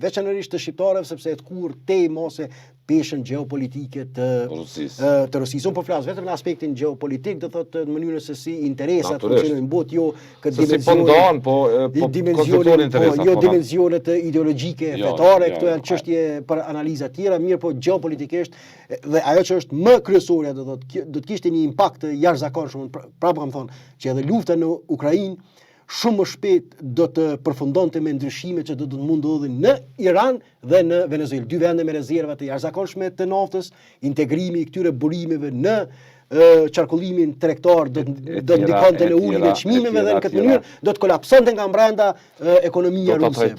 veçanërisht të shqiptarëve, sepse të kur tej mose peshën gjeopolitike të Rusisë. Unë po flas vetëm në aspektin gjeopolitik, do thotë në mënyrën se si interesat funksionojnë botë, jo këtë dimenzionet ideologjike, fetare, këto janë çështje për analiza tjera, mirë, po gjeopolitikisht dhe ajo që është më kryesore do të kishte një impakt jashtëzakonshëm. Prapë kam thonë që edhe lufta në Ukrainë shumë më shpejt do të përfundonte me ndryshime që do të mundohen në Iran dhe në Venezuelë, dy vende me rezerva të jashtëzakonshme të naftës. Integrimi i këtyre burimeve në qarkullimin tregtar do të ndikonte në uljen e çmimeve dhe në këtë mënyrë do të kolapsonte nga brenda ekonomia ruse.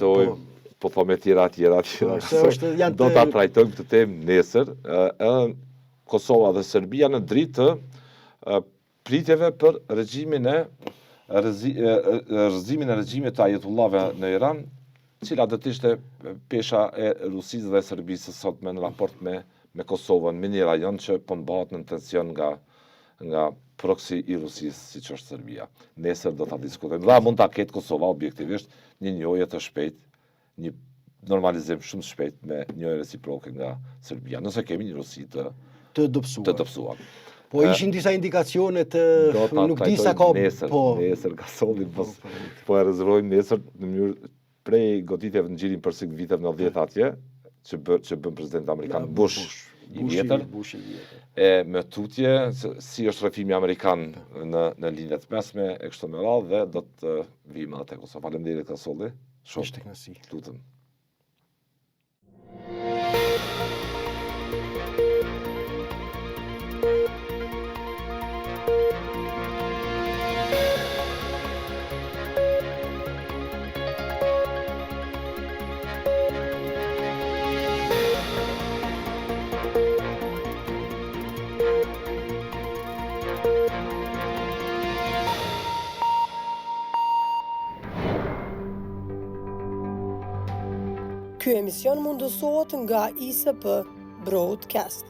Po thome tjera. Do ta trajtojmë këtë temë nesër. Kosova dhe Serbia në dritë të pritjeve për rrezimin e regjimit të Ajetollahve në Iran, cila do të ishte pesha e Rusisë dhe Serbisë sot me në raport me me Kosovën, me një rajon që po mbahet në tension nga proksi i Rusisë, siç është Serbia. Nesër do ta diskutojmë. Dha mund ta ketë Kosova objektivisht një njohje të shpejtë, një normalizim shumë shpejt me njohje reciproke nga Serbia, nëse kemi një Rusi të dobësuar. Po ishin disa indikacione të nuk di sa ka nesër ka solli, po e rezervojmë nesër në mënyrë prej goditjeve në gjirin për vitet 90 atje, që bën presidenti amerikan Bush i vjetër, e me tutje si është rrëfimi amerikan në linjat mesme e kështu me radhë dhe do të vijmë atë Kosovë. Faleminderit ka solli. Ishte kënaqësi. Lutem. Ky emision mundësohet nga ISP Broadcast.